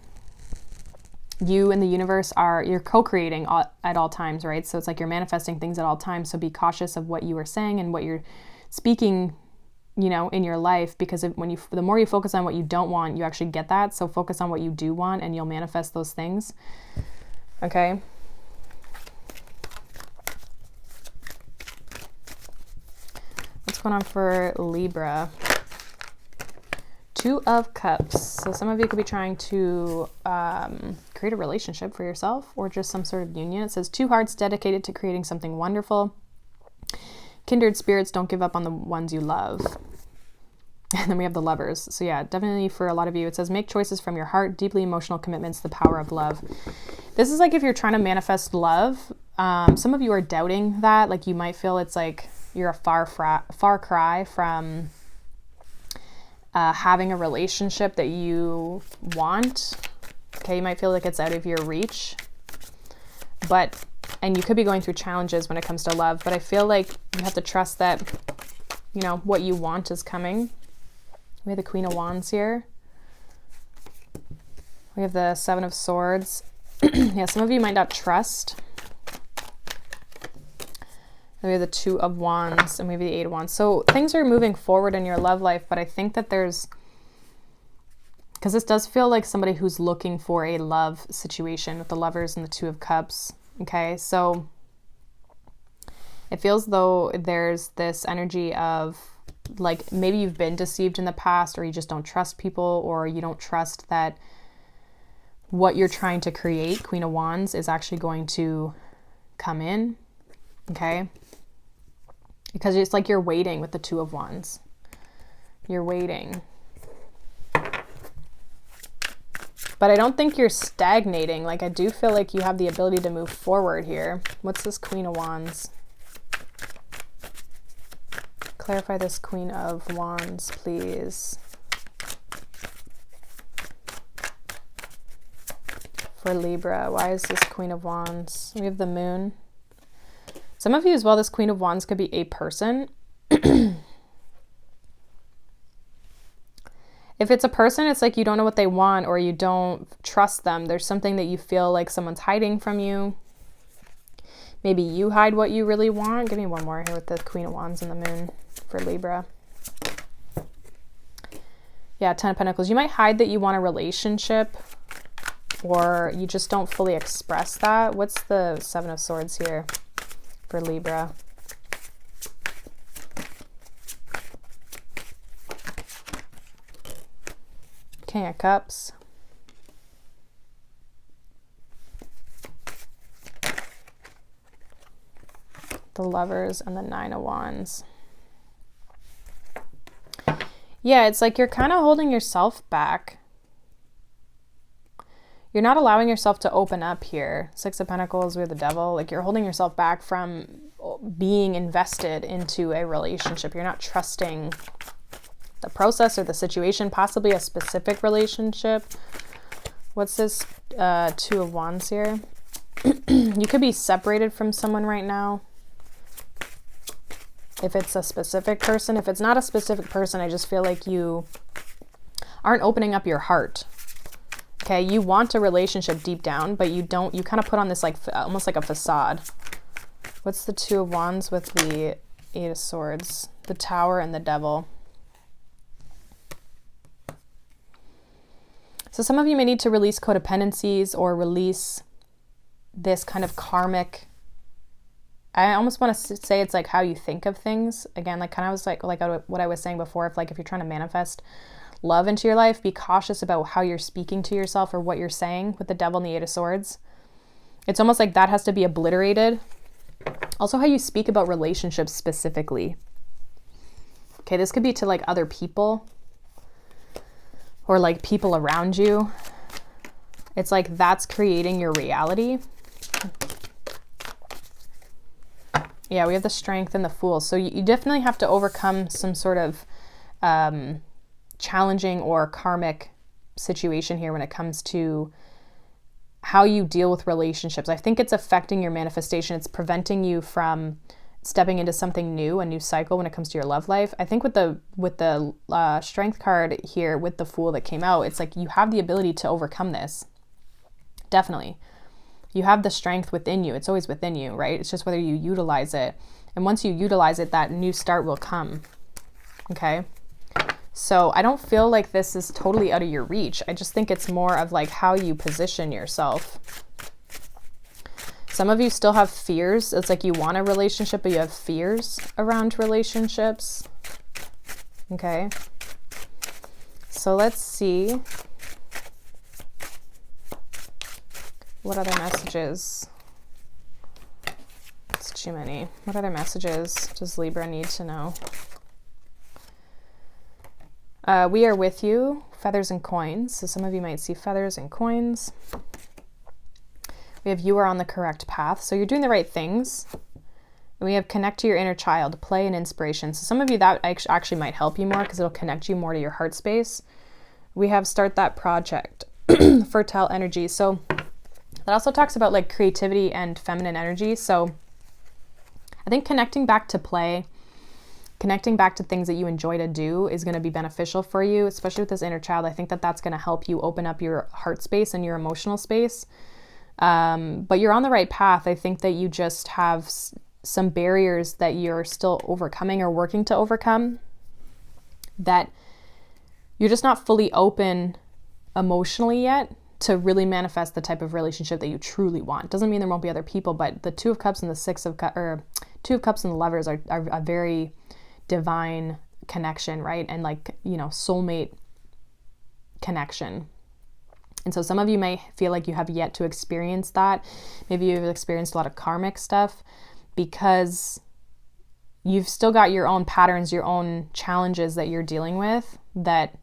you and the universe you're co-creating at all times, right? So it's like you're manifesting things at all times. So be cautious of what you are saying and what you're speaking, you know, in your life, because the more you focus on what you don't want, you actually get that. So focus on what you do want and you'll manifest those things. Okay. What's going on for Libra? 2 of Cups. So some of you could be trying to create a relationship for yourself or just some sort of union. It says 2 hearts dedicated to creating something wonderful. Kindred spirits, don't give up on the ones you love. And then we have the Lovers. So yeah, definitely for a lot of you, it says make choices from your heart, deeply emotional commitments, the power of love. This is like if you're trying to manifest love, some of you are doubting that. Like you might feel it's like you're a far cry from having a relationship that you want. Okay, you might feel like it's out of your reach. And you could be going through challenges when it comes to love, but I feel like you have to trust that, you know, what you want is coming. We have the Queen of Wands here. We have the 7 of Swords. Yeah, some of you might not trust. We have the 2 of Wands and maybe the 8 of Wands. So things are moving forward in your love life, but I think that because this does feel like somebody who's looking for a love situation with the Lovers and the 2 of Cups. Okay, so it feels though there's this energy of like maybe you've been deceived in the past, or you just don't trust people, or you don't trust that what you're trying to create, Queen of Wands, is actually going to come in. Okay, because it's like you're waiting with the 2 of Wands. You're waiting. But I don't think you're stagnating. Like I do feel like you have the ability to move forward here. What's this Queen of Wands? Clarify this Queen of Wands, please. For Libra, why is this Queen of Wands? We have the Moon. Some of you as well, this Queen of Wands could be a person. If it's a person, it's like you don't know what they want or you don't trust them. There's something that you feel like someone's hiding from you. Maybe you hide what you really want. Give me one more here with the Queen of Wands and the Moon for Libra. Yeah, 10 of Pentacles. You might hide that you want a relationship, or you just don't fully express that. What's the 7 of Swords here for Libra? King of Cups. The Lovers and the 9 of Wands. Yeah, it's like you're kind of holding yourself back. You're not allowing yourself to open up here. 6 of Pentacles with the Devil. Like you're holding yourself back from being invested into a relationship. You're not trusting the process or the situation, possibly a specific relationship. What's this 2 of Wands here? You could be separated from someone right now. If it's a specific person. If it's not a specific person, I just feel like you aren't opening up your heart. Okay, you want a relationship deep down, but you don't, you kind of put on this like almost like a facade. What's the 2 of Wands with the 8 of Swords? The Tower and the Devil. So some of you may need to release codependencies or release this kind of karmic I almost want to say it's like how you think of things. Again, like kind of was like what I was saying before, if you're trying to manifest love into your life, be cautious about how you're speaking to yourself or what you're saying with the Devil and the Eight of Swords. It's almost like that has to be obliterated. Also, how you speak about relationships specifically. Okay, this could be to like other people or like people around you. It's like that's creating your reality. Yeah, we have the Strength and the Fool. So you definitely have to overcome some sort of challenging or karmic situation here when it comes to how you deal with relationships. I think it's affecting your manifestation. It's preventing you from stepping into something new, a new cycle when it comes to your love life. I think with the Strength card here with the Fool that came out, it's like you have the ability to overcome this. Definitely. You have the strength within you. It's always within you, right? It's just whether you utilize it. And once you utilize it, that new start will come. Okay? So I don't feel like this is totally out of your reach. I just think it's more of like how you position yourself. Some of you still have fears. It's like you want a relationship, but you have fears around relationships. Okay. So let's see. What other messages? It's too many. What other messages does Libra need to know? We are with you, feathers and coins. So some of you might see feathers and coins. We have you are on the correct path. So you're doing the right things. And we have connect to your inner child, play and inspiration. So some of you that actually might help you more because it'll connect you more to your heart space. We have start that project, fertile energy. So that also talks about like creativity and feminine energy. So I think connecting back to play, connecting back to things that you enjoy to do is going to be beneficial for you, especially with this inner child. I think that that's going to help you open up your heart space and your emotional space. But you're on the right path. I think that you just have some barriers that you're still overcoming or working to overcome, that you're just not fully open emotionally yet to really manifest the type of relationship that you truly want. Doesn't mean there won't be other people, but the Two of Cups and the Six of Cups, or Two of Cups and the Lovers are a very divine connection, right? And like, you know, soulmate connection. And so some of you may feel like you have yet to experience that. Maybe you've experienced a lot of karmic stuff because you've still got your own patterns, your own challenges that you're dealing with that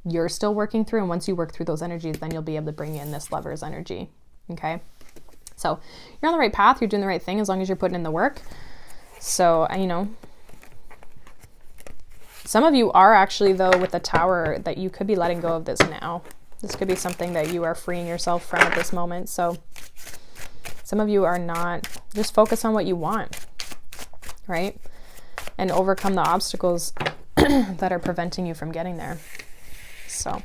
you're still working through. And once you work through those energies, then you'll be able to bring in this Lover's energy. Okay. So you're on the right path. You're doing the right thing as long as you're putting in the work. So, you know, some of you are actually, though, with the Tower, that you could be letting go of this now. This could be something that you are freeing yourself from at this moment. So some of you are not, just focus on what you want, right? And overcome the obstacles that are preventing you from getting there. So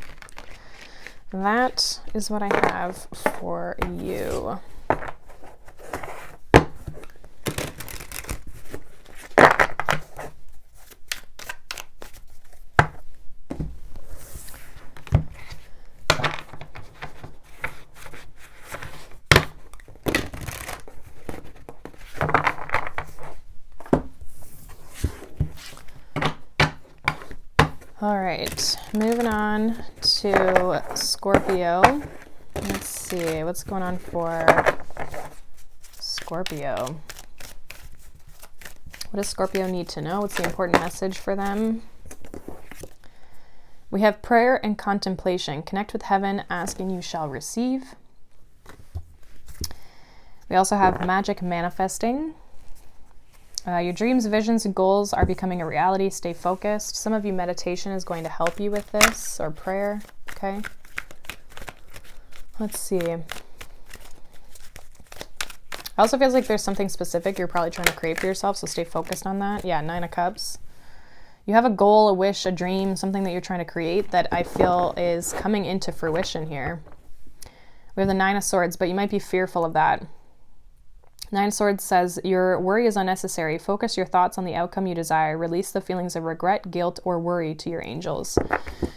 that is what I have for you. All right, moving on to Scorpio. Let's see, what's going on for Scorpio? What does Scorpio need to know? What's the important message for them? We have prayer and contemplation. Connect with heaven, ask and you shall receive. We also have magic manifesting. Your dreams, visions, and goals are becoming a reality. Stay focused. Some of you, meditation is going to help you with this, or prayer. Okay. Let's see. It also feels like there's something specific you're probably trying to create for yourself, so stay focused on that. Yeah, Nine of Cups. You have a goal, a wish, a dream, something that you're trying to create that I feel is coming into fruition here. We have the Nine of Swords, but you might be fearful of that. Nine of Swords says, your worry is unnecessary. Focus your thoughts on the outcome you desire. Release the feelings of regret, guilt, or worry to your angels. So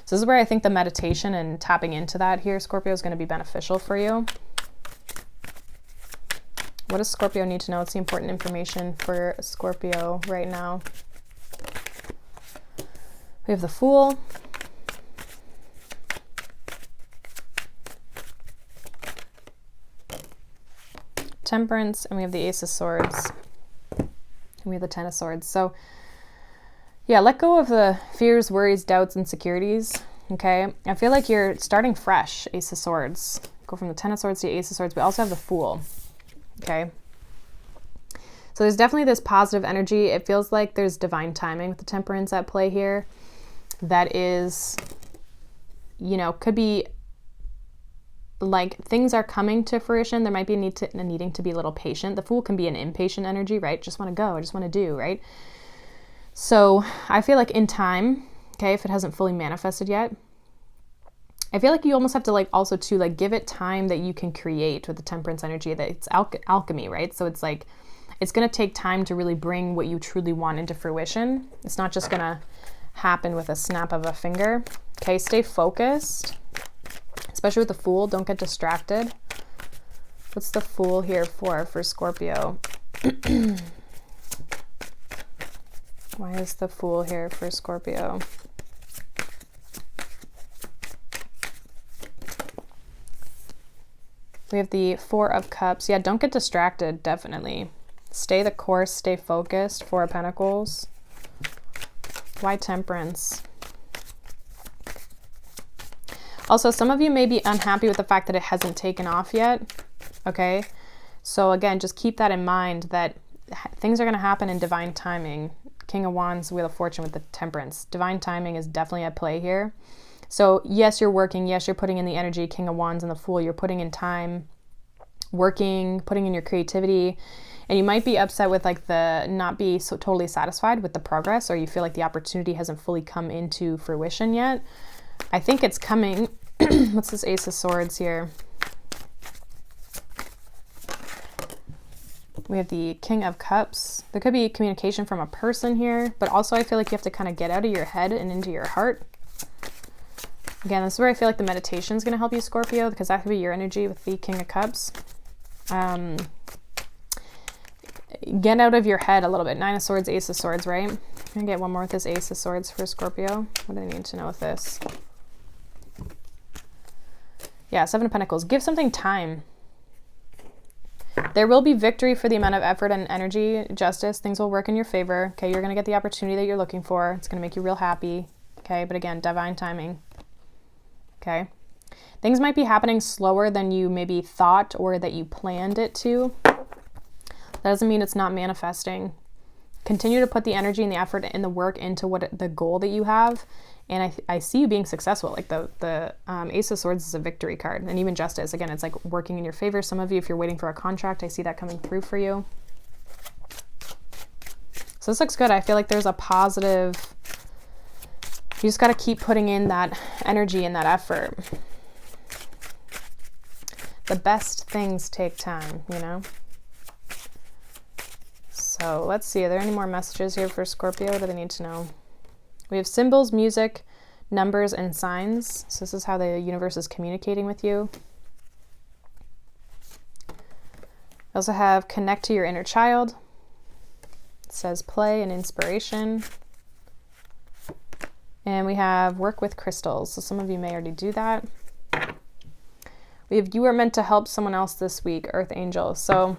this is where I think the meditation and tapping into that here, Scorpio, is going to be beneficial for you. What does Scorpio need to know? It's the important information for Scorpio right now. We have the Fool. Temperance, and we have the Ace of Swords. And we have the Ten of Swords. So yeah, let go of the fears, worries, doubts, insecurities. Okay, I feel like you're starting fresh. Ace of Swords. Go from the Ten of Swords to the Ace of Swords. We also have the Fool. Okay. So there's definitely this positive energy. It feels like there's divine timing with the Temperance at play here. That is, you know, could be like things are coming to fruition. There might be a needing to be a little patient. The Fool can be an impatient energy, right? Just want to go, I just want to do, right? So I feel like in time, okay, if it hasn't fully manifested yet, I feel like you almost have to like also to like give it time that you can create with the Temperance energy, that it's alchemy, right? So it's like, it's going to take time to really bring what you truly want into fruition. It's not just going to happen with a snap of a finger. Okay, stay focused, especially with the Fool. Don't get distracted. What's the Fool here for Scorpio? Why is the Fool here for Scorpio? We have the Four of Cups. Yeah, don't get distracted, definitely. Stay the course, stay focused. Four of Pentacles. Why Temperance? Also, some of you may be unhappy with the fact that it hasn't taken off yet. Okay, so again, just keep that in mind, that things are going to happen in divine timing. King of Wands, Wheel of Fortune with the Temperance. Divine timing is definitely at play here. So yes, you're working. Yes, you're putting in the energy. King of Wands and the Fool. You're putting in time, working, putting in your creativity. And you might be upset with like the not be so totally satisfied with the progress, or you feel like the opportunity hasn't fully come into fruition yet. I think it's coming. What's this Ace of Swords here? We have the King of Cups. There could be communication from a person here, but also I feel like you have to kind of get out of your head and into your heart. Again, this is where I feel like the meditation is going to help you, Scorpio, because that could be your energy with the King of Cups. Get out of your head a little bit. Nine of Swords, Ace of Swords, right? I'm going to get one more with this Ace of Swords for Scorpio. What do I need to know with this? Yeah, Seven of Pentacles. Give something time. There will be victory for the amount of effort and energy, justice. Things will work in your favor. Okay, you're going to get the opportunity that you're looking for. It's going to make you real happy. Okay, but again, divine timing. Okay. Things might be happening slower than you maybe thought or that you planned it to. That doesn't mean it's not manifesting. Continue to put the energy and the effort and the work into what the goal that you have. And I see you being successful. Like the Ace of Swords is a victory card. And even Justice, again, it's like working in your favor. Some of you, if you're waiting for a contract, I see that coming through for you. So this looks good. I feel like there's a positive, you just got to keep putting in that energy and that effort. The best things take time, you know? So let's see, are there any more messages here for Scorpio? What do they need to know? We have symbols, music, numbers, and signs. So this is how the universe is communicating with you. We also have connect to your inner child. It says play and inspiration. And we have work with crystals. So some of you may already do that. We have you are meant to help someone else this week, Earth Angel. So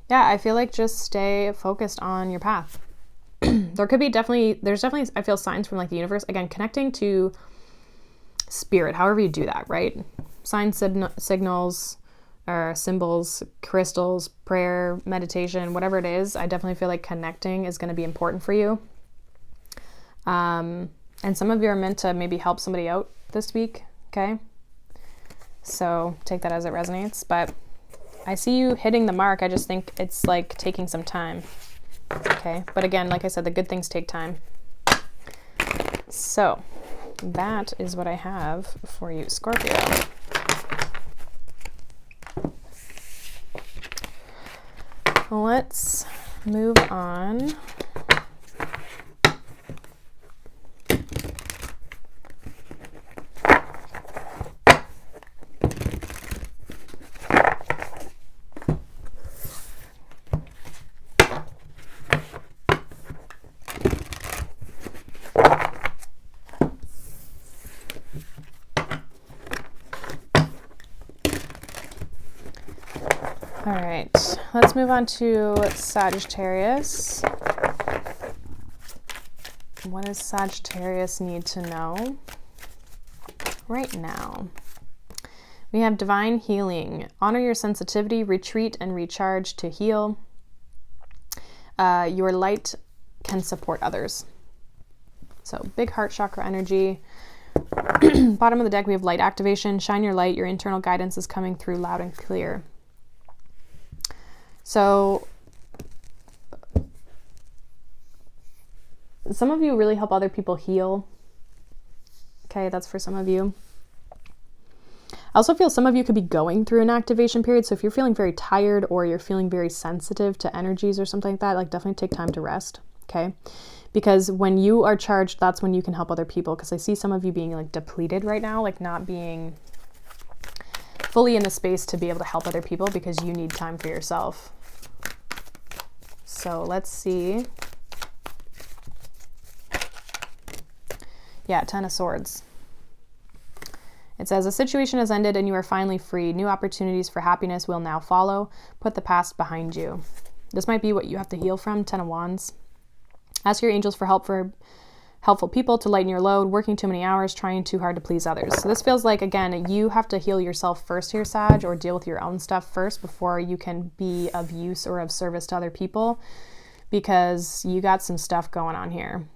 yeah, I feel like just stay focused on your path. There's definitely, I feel signs from like the universe. Again, connecting to spirit, however you do that, right? Signs, signals, or symbols, crystals, prayer, meditation, whatever it is. I definitely feel like connecting is going to be important for you. And some of you are meant to maybe help somebody out this week, okay? So take that as it resonates. But I see you hitting the mark. I just think it's like taking some time. Okay, but again, like I said, the good things take time. So that is what I have for you, Scorpio. Let's move on. All right, let's move on to Sagittarius. What does Sagittarius need to know right now? We have divine healing. Honor your sensitivity, retreat and recharge to heal. Your light can support others. So big heart chakra energy. Bottom of the deck, we have light activation. Shine your light. Your internal guidance is coming through loud and clear. So some of you really help other people heal. Okay, that's for some of you. I also feel some of you could be going through an activation period. So if you're feeling very tired or you're feeling very sensitive to energies or something like that, like definitely take time to rest. Okay. Because when you are charged, that's when you can help other people. Because I see some of you being like depleted right now, like not being fully in the space to be able to help other people because you need time for yourself. So let's see. Yeah, Ten of Swords. It says, a situation has ended and you are finally free. New opportunities for happiness will now follow. Put the past behind you. This might be what you have to heal from. Ten of Wands. Ask your angels for help for helpful people to lighten your load, working too many hours, trying too hard to please others. So this feels like, again, you have to heal yourself first here, Sag, or deal with your own stuff first before you can be of use or of service to other people, because you got some stuff going on here.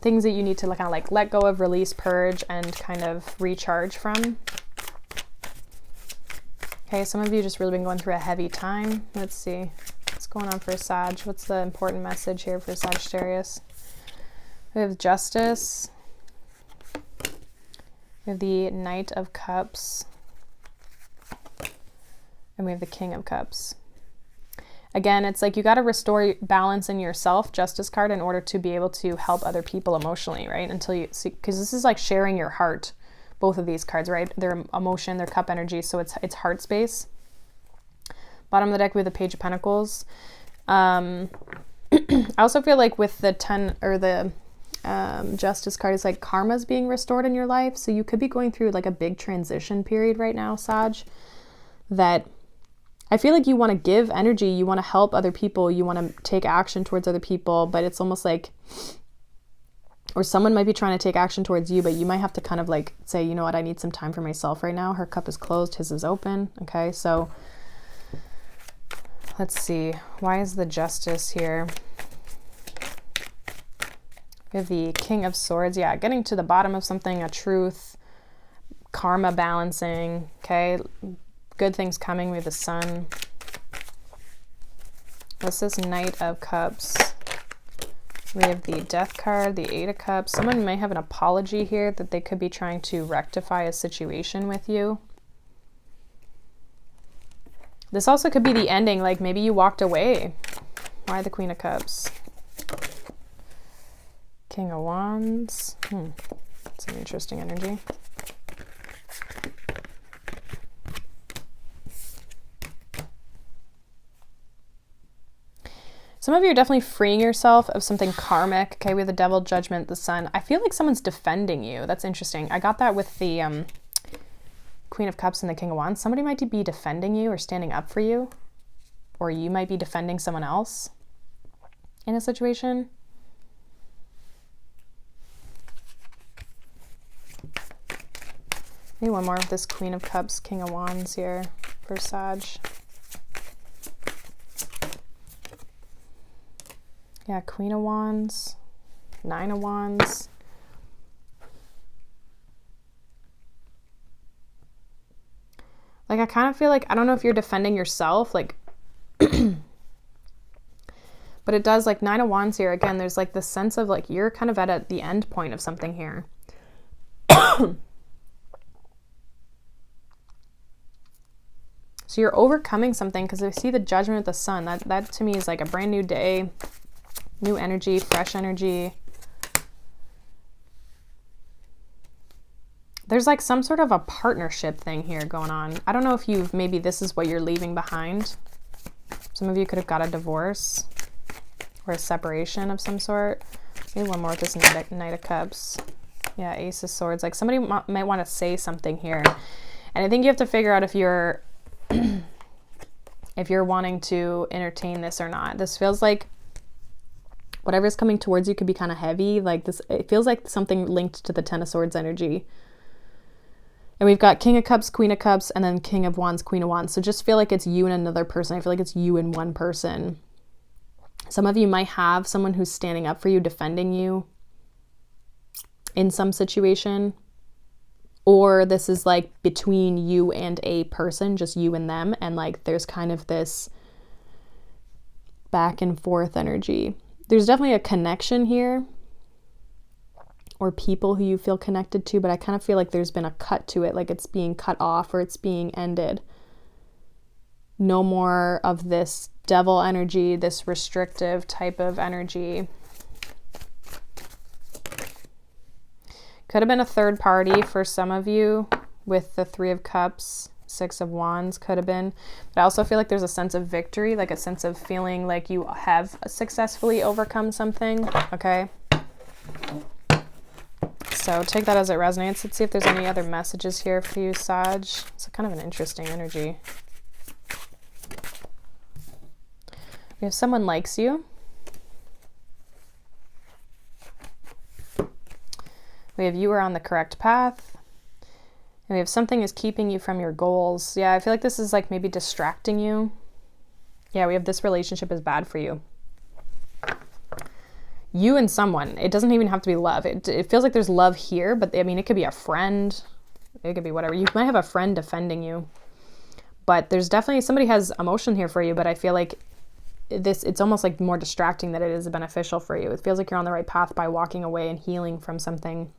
Things that you need to kind of like let go of, release, purge, and kind of recharge from. Okay, some of you just really been going through a heavy time. Let's see what's going on for Sag. What's the important message here for Sagittarius? We have Justice. We have the Knight of Cups. And we have the King of Cups. Again, it's like you got to restore balance in yourself, Justice card, in order to be able to help other people emotionally, right? Until you see, because this is like sharing your heart, both of these cards, right? They're emotion, they're cup energy, so it's heart space. Bottom of the deck, we have the Page of Pentacles. I also feel like with the 10 or the Justice card, is like karma's being restored in your life. So you could be going through like a big transition period right now, Sag, that I feel like you want to give energy, you want to help other people, you want to take action towards other people, but it's almost like, or someone might be trying to take action towards you, but you might have to kind of like say, you know what, I need some time for myself right now. Her cup is closed, his is open. Okay, so let's see. Why is the Justice here? We have the King of Swords. Yeah, getting to the bottom of something, a truth, karma balancing. Okay, good things coming. We have the Sun. What's this Knight of Cups? We have the Death card, the Eight of Cups. Someone may have an apology here that they could be trying to rectify a situation with you. This also could be the ending, like maybe you walked away. Why the Queen of Cups? King of Wands. That's an interesting energy. Some of you are definitely freeing yourself of something karmic. Okay, we have the Devil, Judgment, the Sun. I feel like someone's defending you. That's interesting. I got that with the Queen of Cups and the King of Wands. Somebody might be defending you or standing up for you. Or you might be defending someone else in a situation. Maybe one more of this Queen of Cups, King of Wands here for Sag. Yeah, Queen of Wands, Nine of Wands. Like, I kind of feel like, I don't know if you're defending yourself, like, but it does, like, Nine of Wands here. Again, there's like this sense of like, you're kind of at the end point of something here. So you're overcoming something, because I see the Judgment of the Sun. That to me is like a brand new day. New energy, fresh energy. There's like some sort of a partnership thing here going on. I don't know if maybe this is what you're leaving behind. Some of you could have got a divorce or a separation of some sort. Maybe one more with this Knight of Cups. Yeah, Ace of Swords. Like somebody might want to say something here. And I think you have to figure out if you're if you're wanting to entertain this or not. This feels like whatever's coming towards you could be kind of heavy. Like this, it feels like something linked to the Ten of Swords energy. And we've got King of Cups, Queen of Cups, and then King of Wands, Queen of Wands. So just feel like it's you and another person. I feel like it's you and one person. Some of you might have someone who's standing up for you, defending you in some situation. Or this is like between you and a person, just you and them. And like there's kind of this back and forth energy. There's definitely a connection here, or people who you feel connected to, but I kind of feel like there's been a cut to it, like it's being cut off or it's being ended. No more of this devil energy, this restrictive type of energy. Could have been a third party for some of you with the Three of Cups, Six of Wands could have been. But I also feel like there's a sense of victory, like a sense of feeling like you have successfully overcome something, okay? So take that as it resonates. Let's see if there's any other messages here for you, Sag. It's kind of an interesting energy. We have someone likes you. We have you are on the correct path. And we have something is keeping you from your goals. Yeah, I feel like this is like maybe distracting you. Yeah, we have this relationship is bad for you. You and someone. It doesn't even have to be love. It feels like there's love here, but I mean, it could be a friend. It could be whatever. You might have a friend defending you. But there's definitely, somebody has emotion here for you, but I feel like it's almost like more distracting than it is beneficial for you. It feels like you're on the right path by walking away and healing from something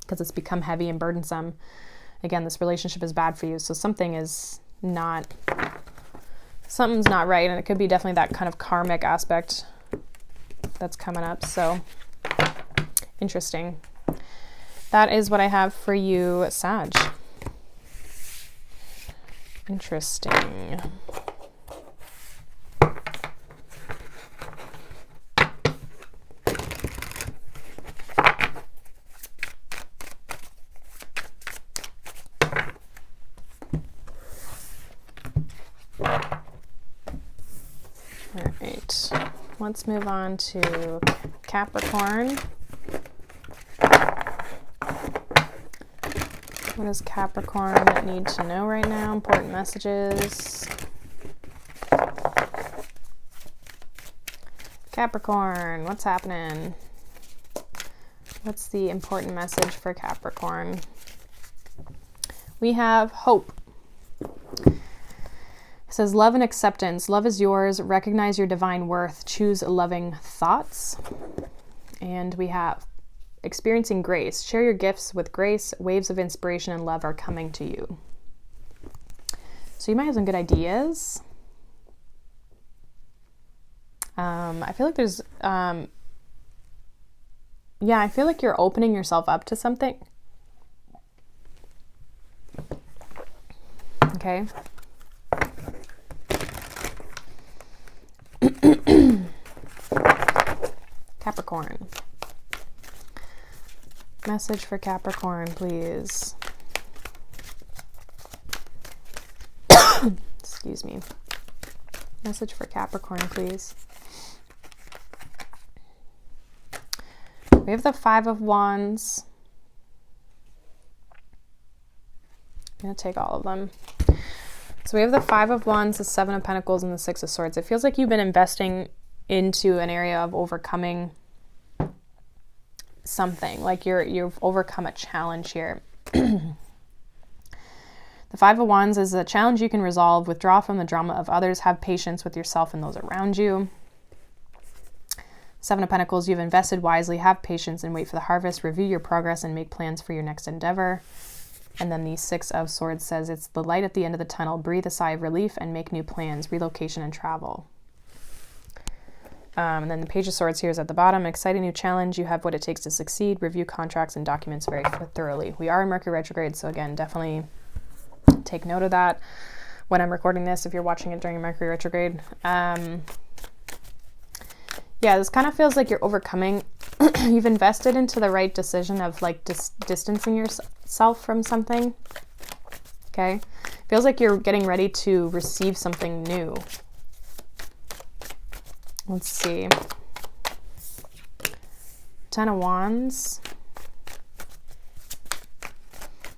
because it's become heavy and burdensome. Again, this relationship is bad for you. So something's not right. And it could be definitely that kind of karmic aspect that's coming up. So interesting. That is what I have for you, Sag. Interesting. All right, let's move on to Capricorn. What does Capricorn need to know right now? Important messages. Capricorn, what's happening? What's the important message for Capricorn? We have hope. It says love and acceptance. Love is yours. Recognize your divine worth. Choose loving thoughts. And we have experiencing grace. Share your gifts with grace. Waves of inspiration and love are coming to you. So you might have some good ideas. I feel like there's, yeah, I feel like you're opening yourself up to something. Okay. Capricorn. Message for Capricorn, please. Excuse me. Message for Capricorn, please. We have the Five of Wands. I'm going to take all of them. So we have the Five of Wands, the Seven of Pentacles, and the Six of Swords. It feels like you've been investing into an area of overcoming something. Like you've overcome a challenge here. The Five of Wands is a challenge you can resolve. Withdraw from the drama of others. Have patience with yourself and those around you. Seven of Pentacles, you've invested wisely. Have patience and wait for the harvest. Review your progress and make plans for your next endeavor. And then the Six of Swords says it's the light at the end of the tunnel. Breathe a sigh of relief and make new plans. Relocation and travel. And then the Page of Swords here is at the bottom. Exciting new challenge. You have what it takes to succeed. Review contracts and documents very thoroughly. We are in Mercury retrograde, so again, definitely take note of that when I'm recording this if you're watching it during Mercury retrograde. Yeah, this kind of feels like you're overcoming. You've invested into the right decision of like distancing yourself from something. Okay. Feels like you're getting ready to receive something new. Let's see. Ten of Wands.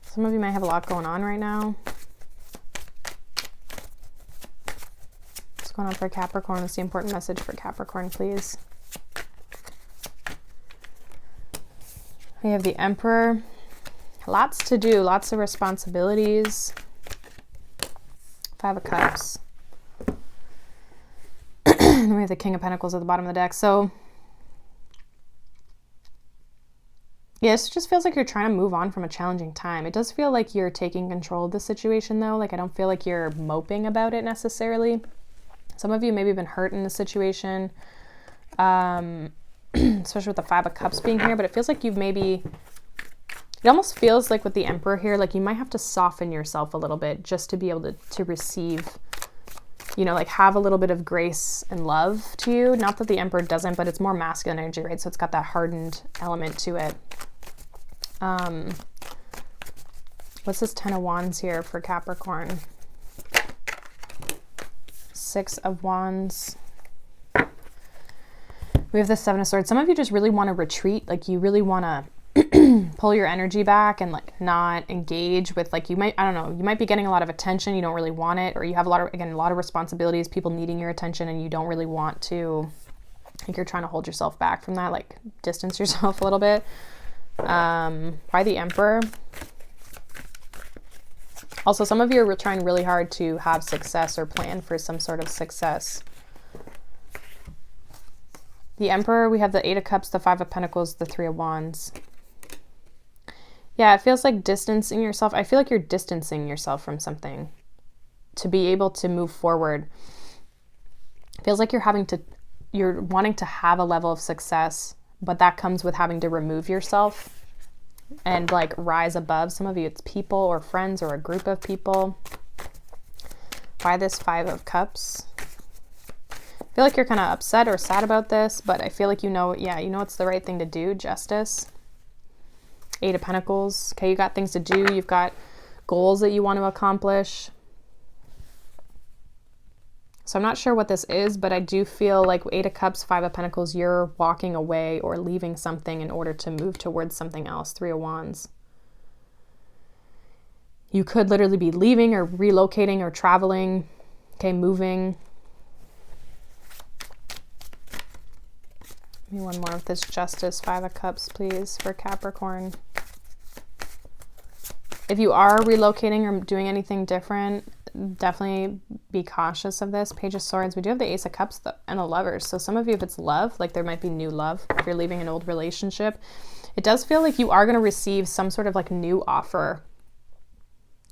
Some of you might have a lot going on right now. What's going on for Capricorn? What's the important message for Capricorn, please? We have the Emperor. Lots to do, lots of responsibilities. Five of Cups. And then we have the King of Pentacles at the bottom of the deck. So, yeah, this just feels like you're trying to move on from a challenging time. It does feel like you're taking control of the situation, though. Like, I don't feel like you're moping about it necessarily. Some of you maybe have been hurt in the situation, especially with the Five of Cups being here. But it feels like you've maybe... It almost feels like with the Emperor here, like you might have to soften yourself a little bit just to be able to receive, you know, like have a little bit of grace and love to you. Not that the Emperor doesn't, but it's more masculine energy, right? So it's got that hardened element to it. What's this Ten of Wands here for Capricorn? Six of Wands. We have the Seven of Swords. Some of you just really want to retreat. Like you really want to pull your energy back and like not engage with, like, you might, I don't know, you might be getting a lot of attention, you don't really want it, or you have a lot of responsibilities, people needing your attention, and you don't really want to. I think you're trying to hold yourself back from that, like distance yourself a little bit. Why the Emperor? Also, some of you are trying really hard to have success or plan for some sort of success. The Emperor, we have the Eight of Cups, the Five of Pentacles, the Three of Wands. Yeah, it feels like distancing yourself. I feel like you're distancing yourself from something to be able to move forward. It feels like you're wanting to have a level of success, but that comes with having to remove yourself and like rise above. Some of you, it's people or friends or a group of people. Why this Five of Cups? I feel like you're kind of upset or sad about this, but I feel like you know it's the right thing to do. Justice. Eight of Pentacles. Okay, you got things to do. You've got goals that you want to accomplish. So I'm not sure what this is, but I do feel like Eight of Cups, Five of Pentacles, you're walking away or leaving something in order to move towards something else. Three of Wands. You could literally be leaving or relocating or traveling. Okay, moving. Give me one more with this Justice, Five of Cups, please, for Capricorn. If you are relocating or doing anything different, definitely be cautious of this. Page of Swords. We do have the Ace of Cups and the Lovers. So some of you, if it's love, like there might be new love. If you're leaving an old relationship, it does feel like you are going to receive some sort of like new offer.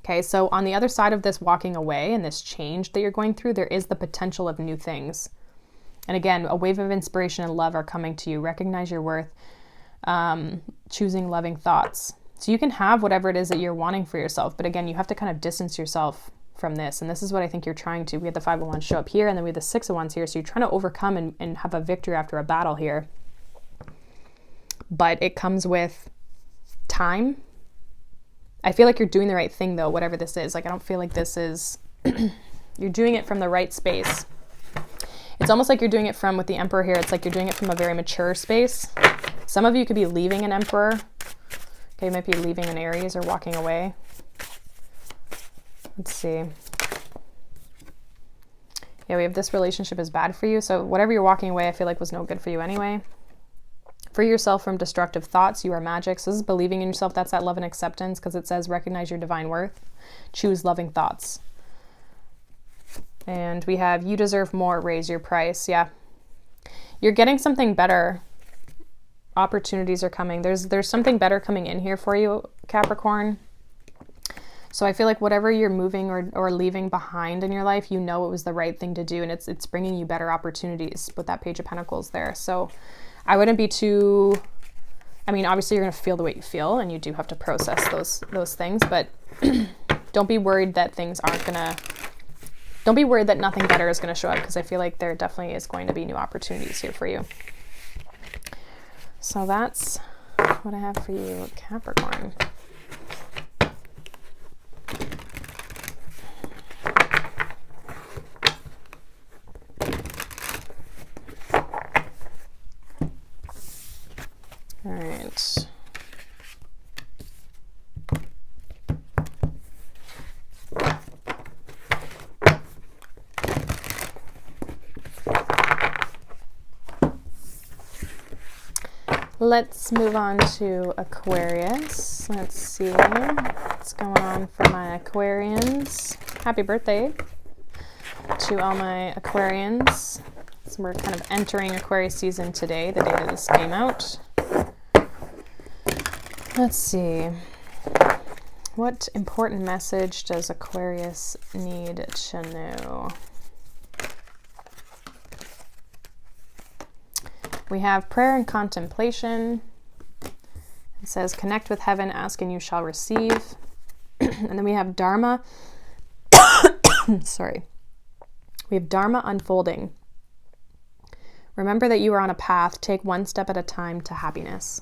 Okay, so on the other side of this walking away and this change that you're going through, there is the potential of new things. And again, a wave of inspiration and love are coming to you. Recognize your worth. Choosing loving thoughts. So you can have whatever it is that you're wanting for yourself. But again, you have to kind of distance yourself from this. And this is what I think you're trying to. We had the Five of Wands show up here, and then we have the Six of Wands here. So you're trying to overcome and have a victory after a battle here. But it comes with time. I feel like you're doing the right thing, though, whatever this is. Like, I don't feel like this is... You're doing it from the right space. It's almost like you're doing it from, with the Emperor here, it's like you're doing it from a very mature space. Some of you could be leaving an Emperor. Okay, you might be leaving an Aries or walking away. Let's see. Yeah, we have this relationship is bad for you. So whatever you're walking away, I feel like was no good for you anyway. Free yourself from destructive thoughts. You are magic. So this is believing in yourself. That's that love and acceptance, because it says recognize your divine worth. Choose loving thoughts. And we have you deserve more, raise your price. Yeah. You're getting something better. Opportunities are coming. There's something better coming in here for you, Capricorn. So I feel like whatever you're moving or leaving behind in your life, you know it was the right thing to do, and it's bringing you better opportunities with that Page of Pentacles there. So I wouldn't be too... I mean, obviously you're going to feel the way you feel, and you do have to process those things, but don't be worried that things aren't going to... Don't be worried that nothing better is going to show up, because I feel like there definitely is going to be new opportunities here for you. So that's what I have for you, Capricorn. let's move on to Aquarius. Let's see what's going on for my Aquarians. Happy birthday to all my Aquarians. So we're kind of entering Aquarius season today, the day that this came out. Let's see. What important message does Aquarius need to know? We have prayer and contemplation. It says, connect with heaven, ask and you shall receive. And then we have Dharma. Sorry. We have Dharma unfolding. Remember that you are on a path. Take one step at a time to happiness.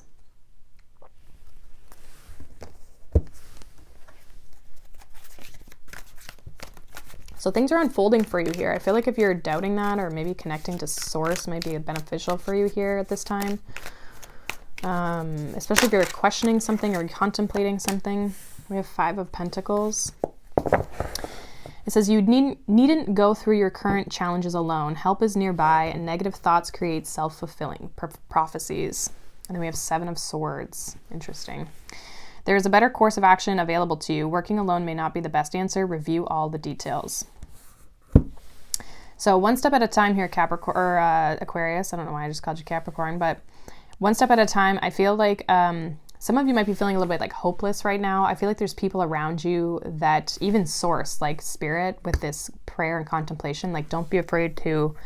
So things are unfolding for you here. I feel like if you're doubting that, or maybe connecting to source might be beneficial for you here at this time. Especially if you're questioning something or contemplating something. We have 5 of Pentacles. It says you needn't go through your current challenges alone. Help is nearby, and negative thoughts create self-fulfilling prophecies. And then we have 7 of Swords. Interesting. There is a better course of action available to you. Working alone may not be the best answer. Review all the details. So one step at a time here, Capricorn or Aquarius. I don't know why I just called you Capricorn, but one step at a time. I feel like some of you might be feeling a little bit like hopeless right now. I feel like there's people around you that even source, like spirit, with this prayer and contemplation. Like, don't be afraid to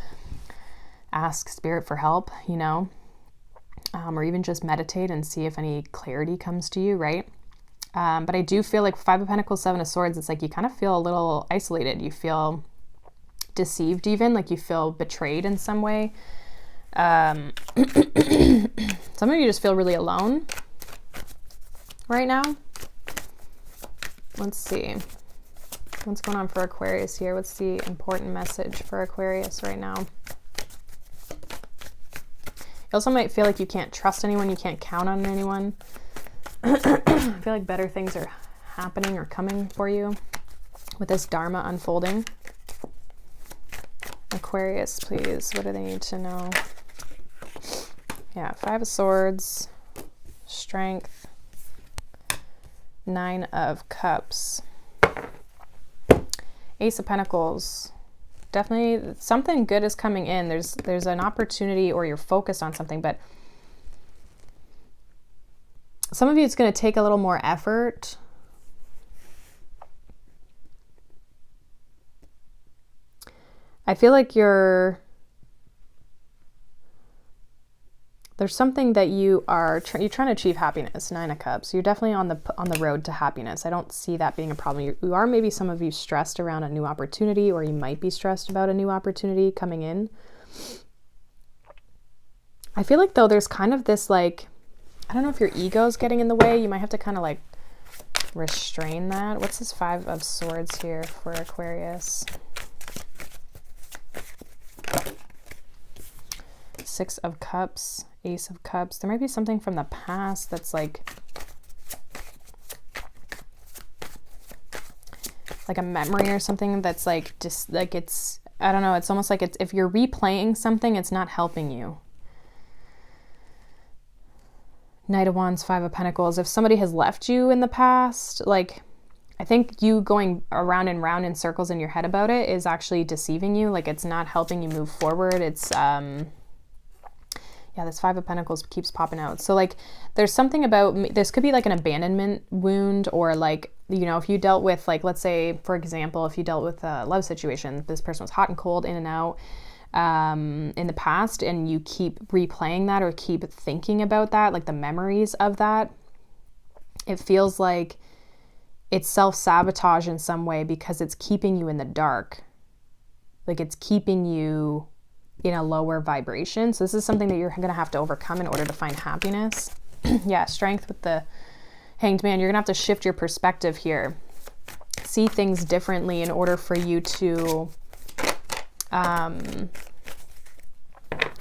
ask spirit for help, you know. Or even just meditate and see if any clarity comes to you, right? But I do feel like 5 of Pentacles, 7 of Swords, it's like you kind of feel a little isolated. You feel deceived even, like you feel betrayed in some way. Some of you just feel really alone right now. Let's see. What's going on for Aquarius here? What's the important message for Aquarius right now? You also might feel like you can't trust anyone, you can't count on anyone. I feel like better things are happening or coming for you with this Dharma unfolding. Aquarius, please. What do they need to know? Yeah, 5 of Swords, Strength, 9 of Cups, Ace of Pentacles. Definitely something good is coming in. There's an opportunity, or you're focused on something, but some of you it's going to take a little more effort. I feel like there's something that you're trying to achieve happiness. 9 of Cups. You're definitely on the road to happiness. I don't see that being a problem. You are maybe some of you stressed around a new opportunity, or you might be stressed about a new opportunity coming in. I feel like though there's kind of this like, I don't know if your ego's getting in the way. You might have to kind of like restrain that. What's this 5 of Swords here for Aquarius? 6 of Cups, Ace of Cups. There might be something from the past that's like a memory or something that's like just like it's, I don't know, it's almost like it's, if you're replaying something, it's not helping you. Knight of Wands, 5 of Pentacles. If somebody has left you in the past, like I think you going around and round in circles in your head about it is actually deceiving you. Like it's not helping you move forward. It's yeah, this 5 of Pentacles keeps popping out. So like there's something about, this could be like an abandonment wound, or like, you know, if you dealt with like, let's say, for example, if you dealt with a love situation, this person was hot and cold, in and out in the past, and you keep replaying that or keep thinking about that, like the memories of that, it feels like it's self-sabotage in some way because it's keeping you in the dark. Like it's keeping you in a lower vibration. So this is something that you're going to have to overcome in order to find happiness. Yeah, Strength with the Hanged Man. You're going to have to shift your perspective here. See things differently in order for you to,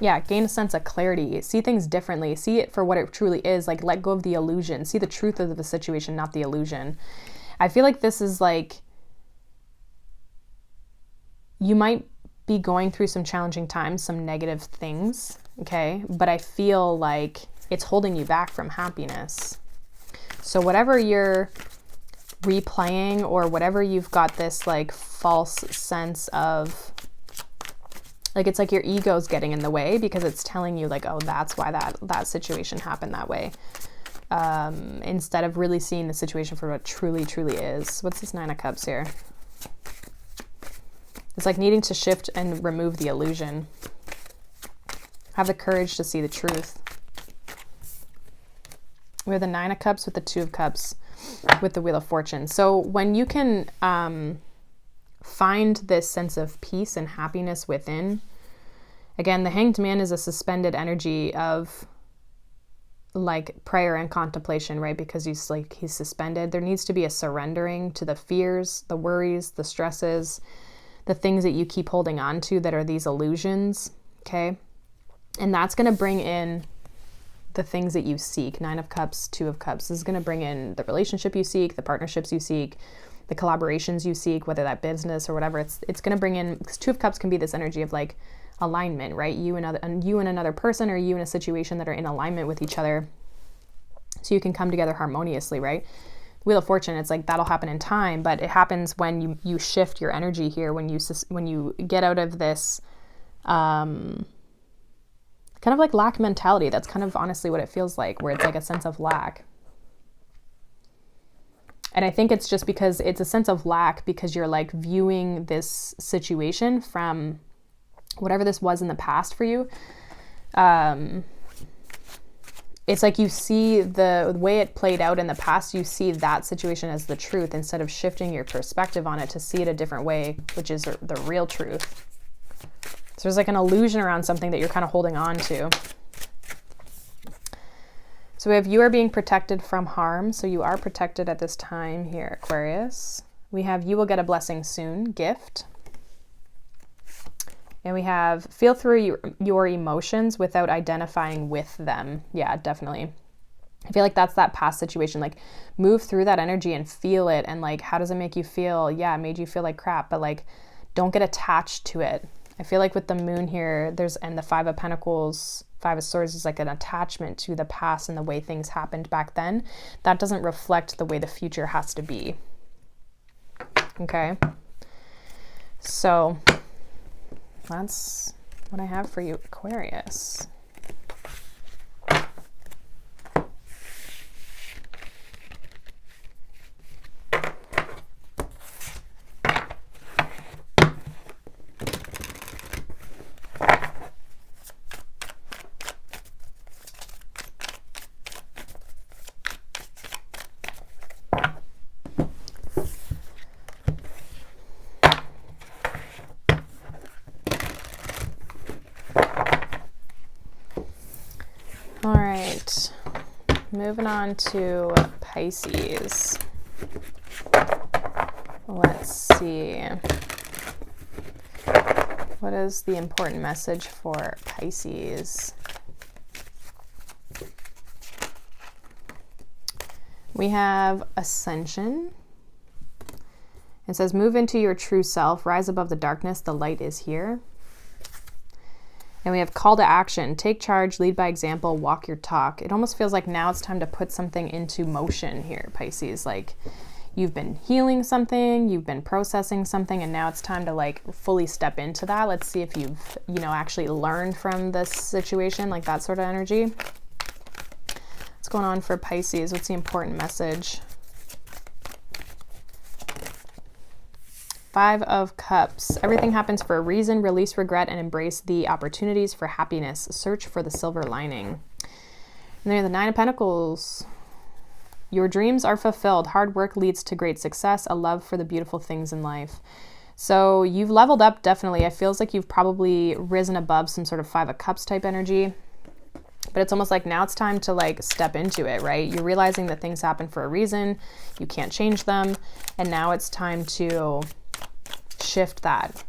yeah, gain a sense of clarity. See things differently. See it for what it truly is. Like let go of the illusion. See the truth of the situation, not the illusion. I feel like this is like, you might be going through some challenging times, some negative things, okay? But I feel like it's holding you back from happiness. So whatever you're replaying, or whatever you've got this like false sense of, like, it's like your ego's getting in the way because it's telling you like, oh, that's why that situation happened that way. Instead of really seeing the situation for what it truly, truly is. What's this Nine of Cups here? It's like needing to shift and remove the illusion. Have the courage to see the truth. We have the Nine of Cups with the Two of Cups with the Wheel of Fortune. So when you can find this sense of peace and happiness within, again, the Hanged Man is a suspended energy of like prayer and contemplation, right? Because he's suspended. There needs to be a surrendering to the fears, the worries, the stresses, the things that you keep holding on to that are these illusions, okay? And that's going to bring in the things that you seek. Nine of Cups, Two of Cups. This is going to bring in the relationship you seek, the partnerships you seek, the collaborations you seek, whether that business or whatever. It's going to bring in, because Two of Cups can be this energy of like alignment, right? You and another person, or you in a situation that are in alignment with each other, so you can come together harmoniously, right? Wheel of Fortune, it's like that'll happen in time, but it happens when you shift your energy here, when you get out of this kind of like lack mentality. That's kind of honestly what it feels like, where it's like a sense of lack. And I think it's just because it's a sense of lack because you're like viewing this situation from whatever this was in the past for you. It's like you see the way it played out in the past, you see that situation as the truth instead of shifting your perspective on it to see it a different way, which is the real truth. So there's like an illusion around something that you're kind of holding on to. So we have you are being protected from harm. So you are protected at this time here, Aquarius. We have you will get a blessing soon, gift. And we have feel through your emotions without identifying with them. Yeah, definitely. I feel like that's that past situation. Like move through that energy and feel it. And like, how does it make you feel? Yeah, it made you feel like crap, but like, don't get attached to it. I feel like with the moon here, and the Five of Pentacles, Five of Swords is like an attachment to the past and the way things happened back then. That doesn't reflect the way the future has to be. Okay. So that's what I have for you, Aquarius. All right, moving on to Pisces. Let's see. What is the important message for Pisces? We have Ascension. It says, move into your true self, rise above the darkness, the light is here. And we have call to action, take charge, lead by example, walk your talk. It almost feels like now it's time to put something into motion here, Pisces. Like you've been healing something, you've been processing something, and now it's time to like fully step into that. Let's see if you've, actually learned from this situation, like that sort of energy. What's going on for Pisces? What's the important message? Five of Cups. Everything happens for a reason. Release regret and embrace the opportunities for happiness. Search for the silver lining. And then the Nine of Pentacles. Your dreams are fulfilled. Hard work leads to great success. A love for the beautiful things in life. So you've leveled up, definitely. It feels like you've probably risen above some sort of Five of Cups type energy. But it's almost like now it's time to like step into it, right? You're realizing that things happen for a reason. You can't change them. And now it's time to shift that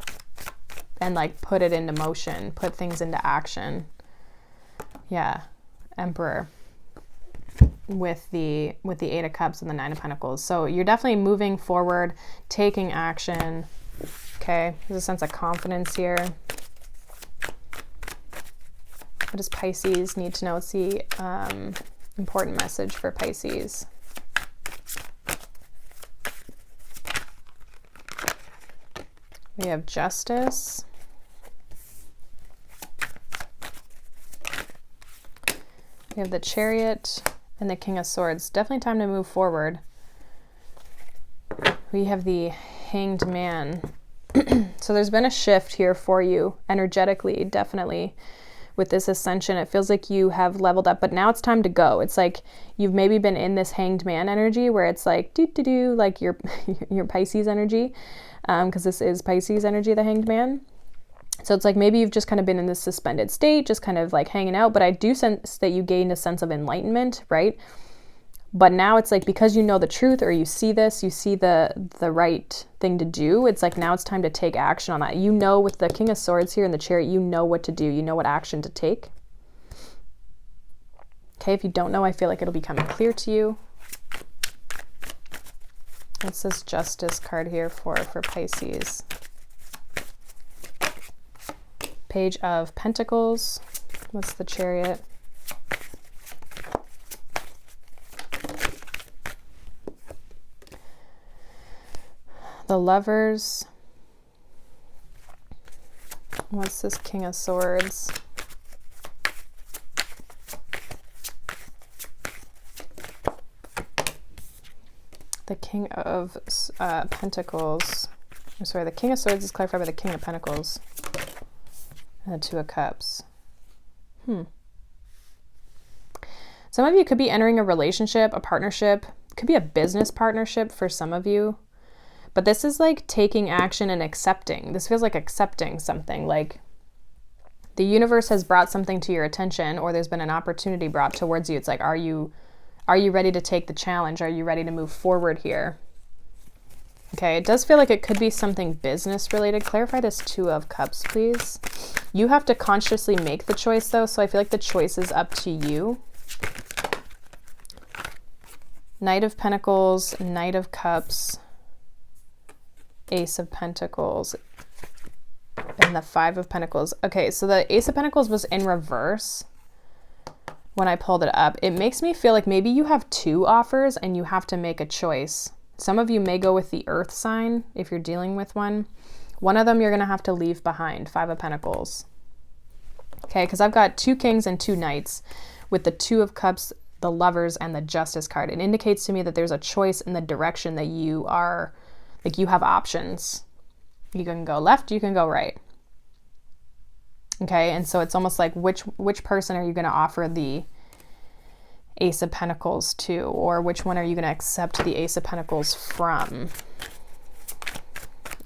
and like put it into motion, put things into action. Yeah, Emperor with the Eight of Cups and the Nine of Pentacles. So you're definitely moving forward, taking action. Okay, there's a sense of confidence here. What does Pisces need to know? Let's see. Important message for Pisces. We have Justice. We have the Chariot and the King of Swords. Definitely time to move forward. We have the Hanged Man. So there's been a shift here for you energetically, definitely. With this ascension, it feels like you have leveled up, but now it's time to go. It's like you've maybe been in this Hanged Man energy where it's like do like your Pisces energy, because this is Pisces energy, the Hanged Man. So it's like maybe you've just kind of been in this suspended state, just kind of like hanging out, but I do sense that you gained a sense of enlightenment, right? But now it's like, because you know the truth, or you see this, you see the right thing to do. It's like, now it's time to take action on that. You know, with the King of Swords here and the Chariot, you know what to do. You know what action to take. Okay, if you don't know, I feel like it'll be coming clear to you. What's this Justice card here for Pisces? Page of Pentacles. What's the Chariot? The Lovers. What's this King of Swords? The King of Pentacles. I'm sorry, the King of Swords is clarified by the King of Pentacles. And the Two of Cups. Some of you could be entering a relationship, a partnership. It could be a business partnership for some of you. But this is like taking action and accepting. This feels like accepting something. Like the universe has brought something to your attention, or there's been an opportunity brought towards you. It's like, are you ready to take the challenge? Are you ready to move forward here? Okay, it does feel like it could be something business related. Clarify this Two of Cups, please. You have to consciously make the choice though, so I feel like the choice is up to you. Knight of Pentacles, Knight of Cups, Ace of Pentacles, and the Five of Pentacles. Okay, so the Ace of Pentacles was in reverse when I pulled it up. It makes me feel like maybe you have two offers and you have to make a choice. Some of you may go with the Earth sign if you're dealing with one. One of them you're going to have to leave behind, Five of Pentacles. Okay, because I've got two Kings and two Knights with the Two of Cups, the Lovers, and the Justice card. It indicates to me that there's a choice in the direction that you are. Like, you have options. You can go left, you can go right. Okay, and so it's almost like which person are you going to offer the Ace of Pentacles to, or which one are you going to accept the Ace of Pentacles from?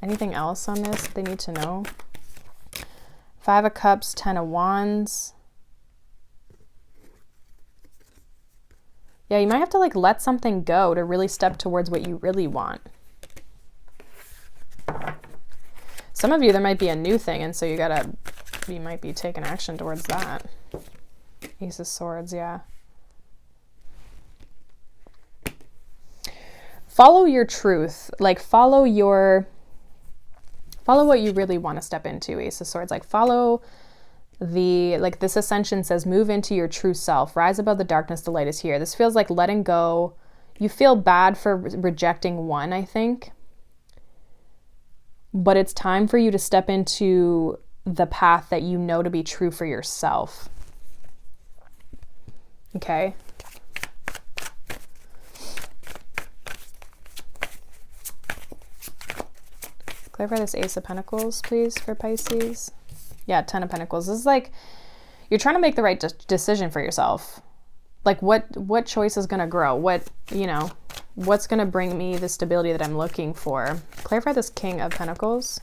Anything else on this they need to know? Five of Cups, Ten of Wands. Yeah, you might have to like let something go to really step towards what you really want. Some of you, there might be a new thing, and so you might be taking action towards that. Ace of Swords, yeah. Follow your truth. Like, follow what you really want to step into, Ace of Swords. Like, follow like this ascension says, move into your true self. Rise above the darkness, the light is here. This feels like letting go. You feel bad for rejecting one, I think. But it's time for you to step into the path that you know to be true for yourself. Okay? Clarify this Ace of Pentacles, please, for Pisces. Yeah, Ten of Pentacles. This is like, you're trying to make the right decision for yourself. Like, what choice is going to grow? What's going to bring me the stability that I'm looking for? Clarify this King of Pentacles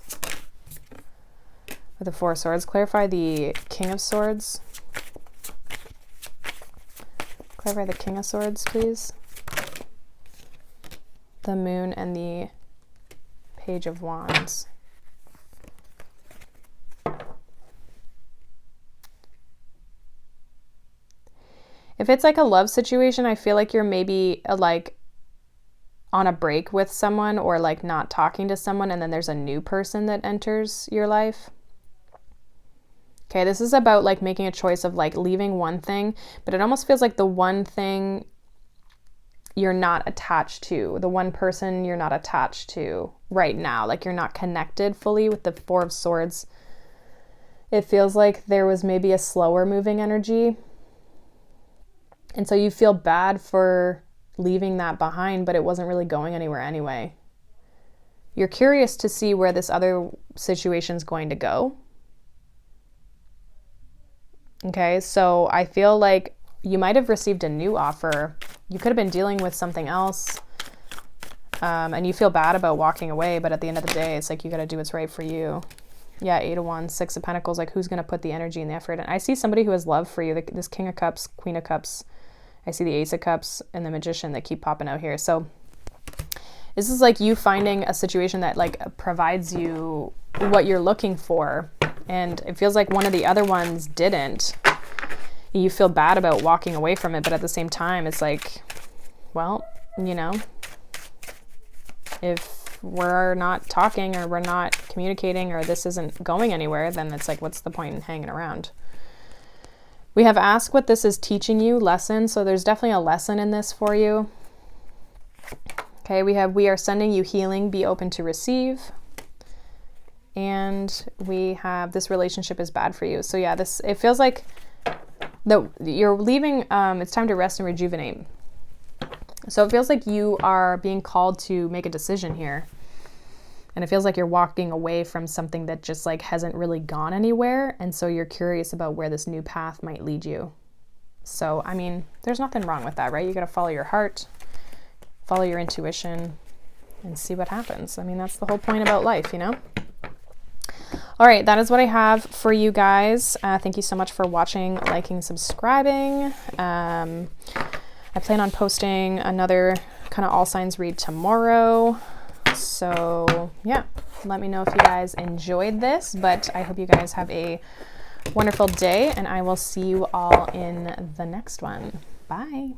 with the Four of Swords. Clarify the King of Swords. Clarify the King of Swords, please. The Moon and the Page of Wands. If it's like a love situation, I feel like you're maybe like on a break with someone, or like not talking to someone, and then there's a new person that enters your life. Okay, this is about like making a choice of like leaving one thing, but it almost feels like the one thing you're not attached to, the one person you're not attached to right now, like you're not connected fully with the Four of Swords. It feels like there was maybe a slower moving energy. And so you feel bad for leaving that behind, but it wasn't really going anywhere anyway. You're curious to see where this other situation is going to go. Okay, so I feel like you might have received a new offer. You could have been dealing with something else, and you feel bad about walking away, but at the end of the day, it's like you got to do what's right for you. Yeah, 8 of Wands, 6 of Pentacles, like who's going to put the energy and the effort? And I see somebody who has love for you, this King of Cups, Queen of Cups. I see the Ace of Cups and the Magician that keep popping out here. So this is like you finding a situation that like provides you what you're looking for. And it feels like one of the other ones didn't. You feel bad about walking away from it, but at the same time, it's like, well, you know, if we're not talking or we're not communicating or this isn't going anywhere, then it's like, what's the point in hanging around? We have asked what this is teaching you, lesson. So there's definitely a lesson in this for you. Okay, we are sending you healing, be open to receive. And we have this relationship is bad for you. So yeah, it feels like you're leaving, it's time to rest and rejuvenate. So it feels like you are being called to make a decision here. And it feels like you're walking away from something that just like hasn't really gone anywhere. And so you're curious about where this new path might lead you. So, I mean, there's nothing wrong with that, right? You got to follow your heart, follow your intuition, and see what happens. I mean, that's the whole point about life, you know? All right, that is what I have for you guys. Thank you so much for watching, liking, subscribing. I plan on posting another kind of all signs read tomorrow. So yeah, let me know if you guys enjoyed this, but I hope you guys have a wonderful day and I will see you all in the next one. Bye.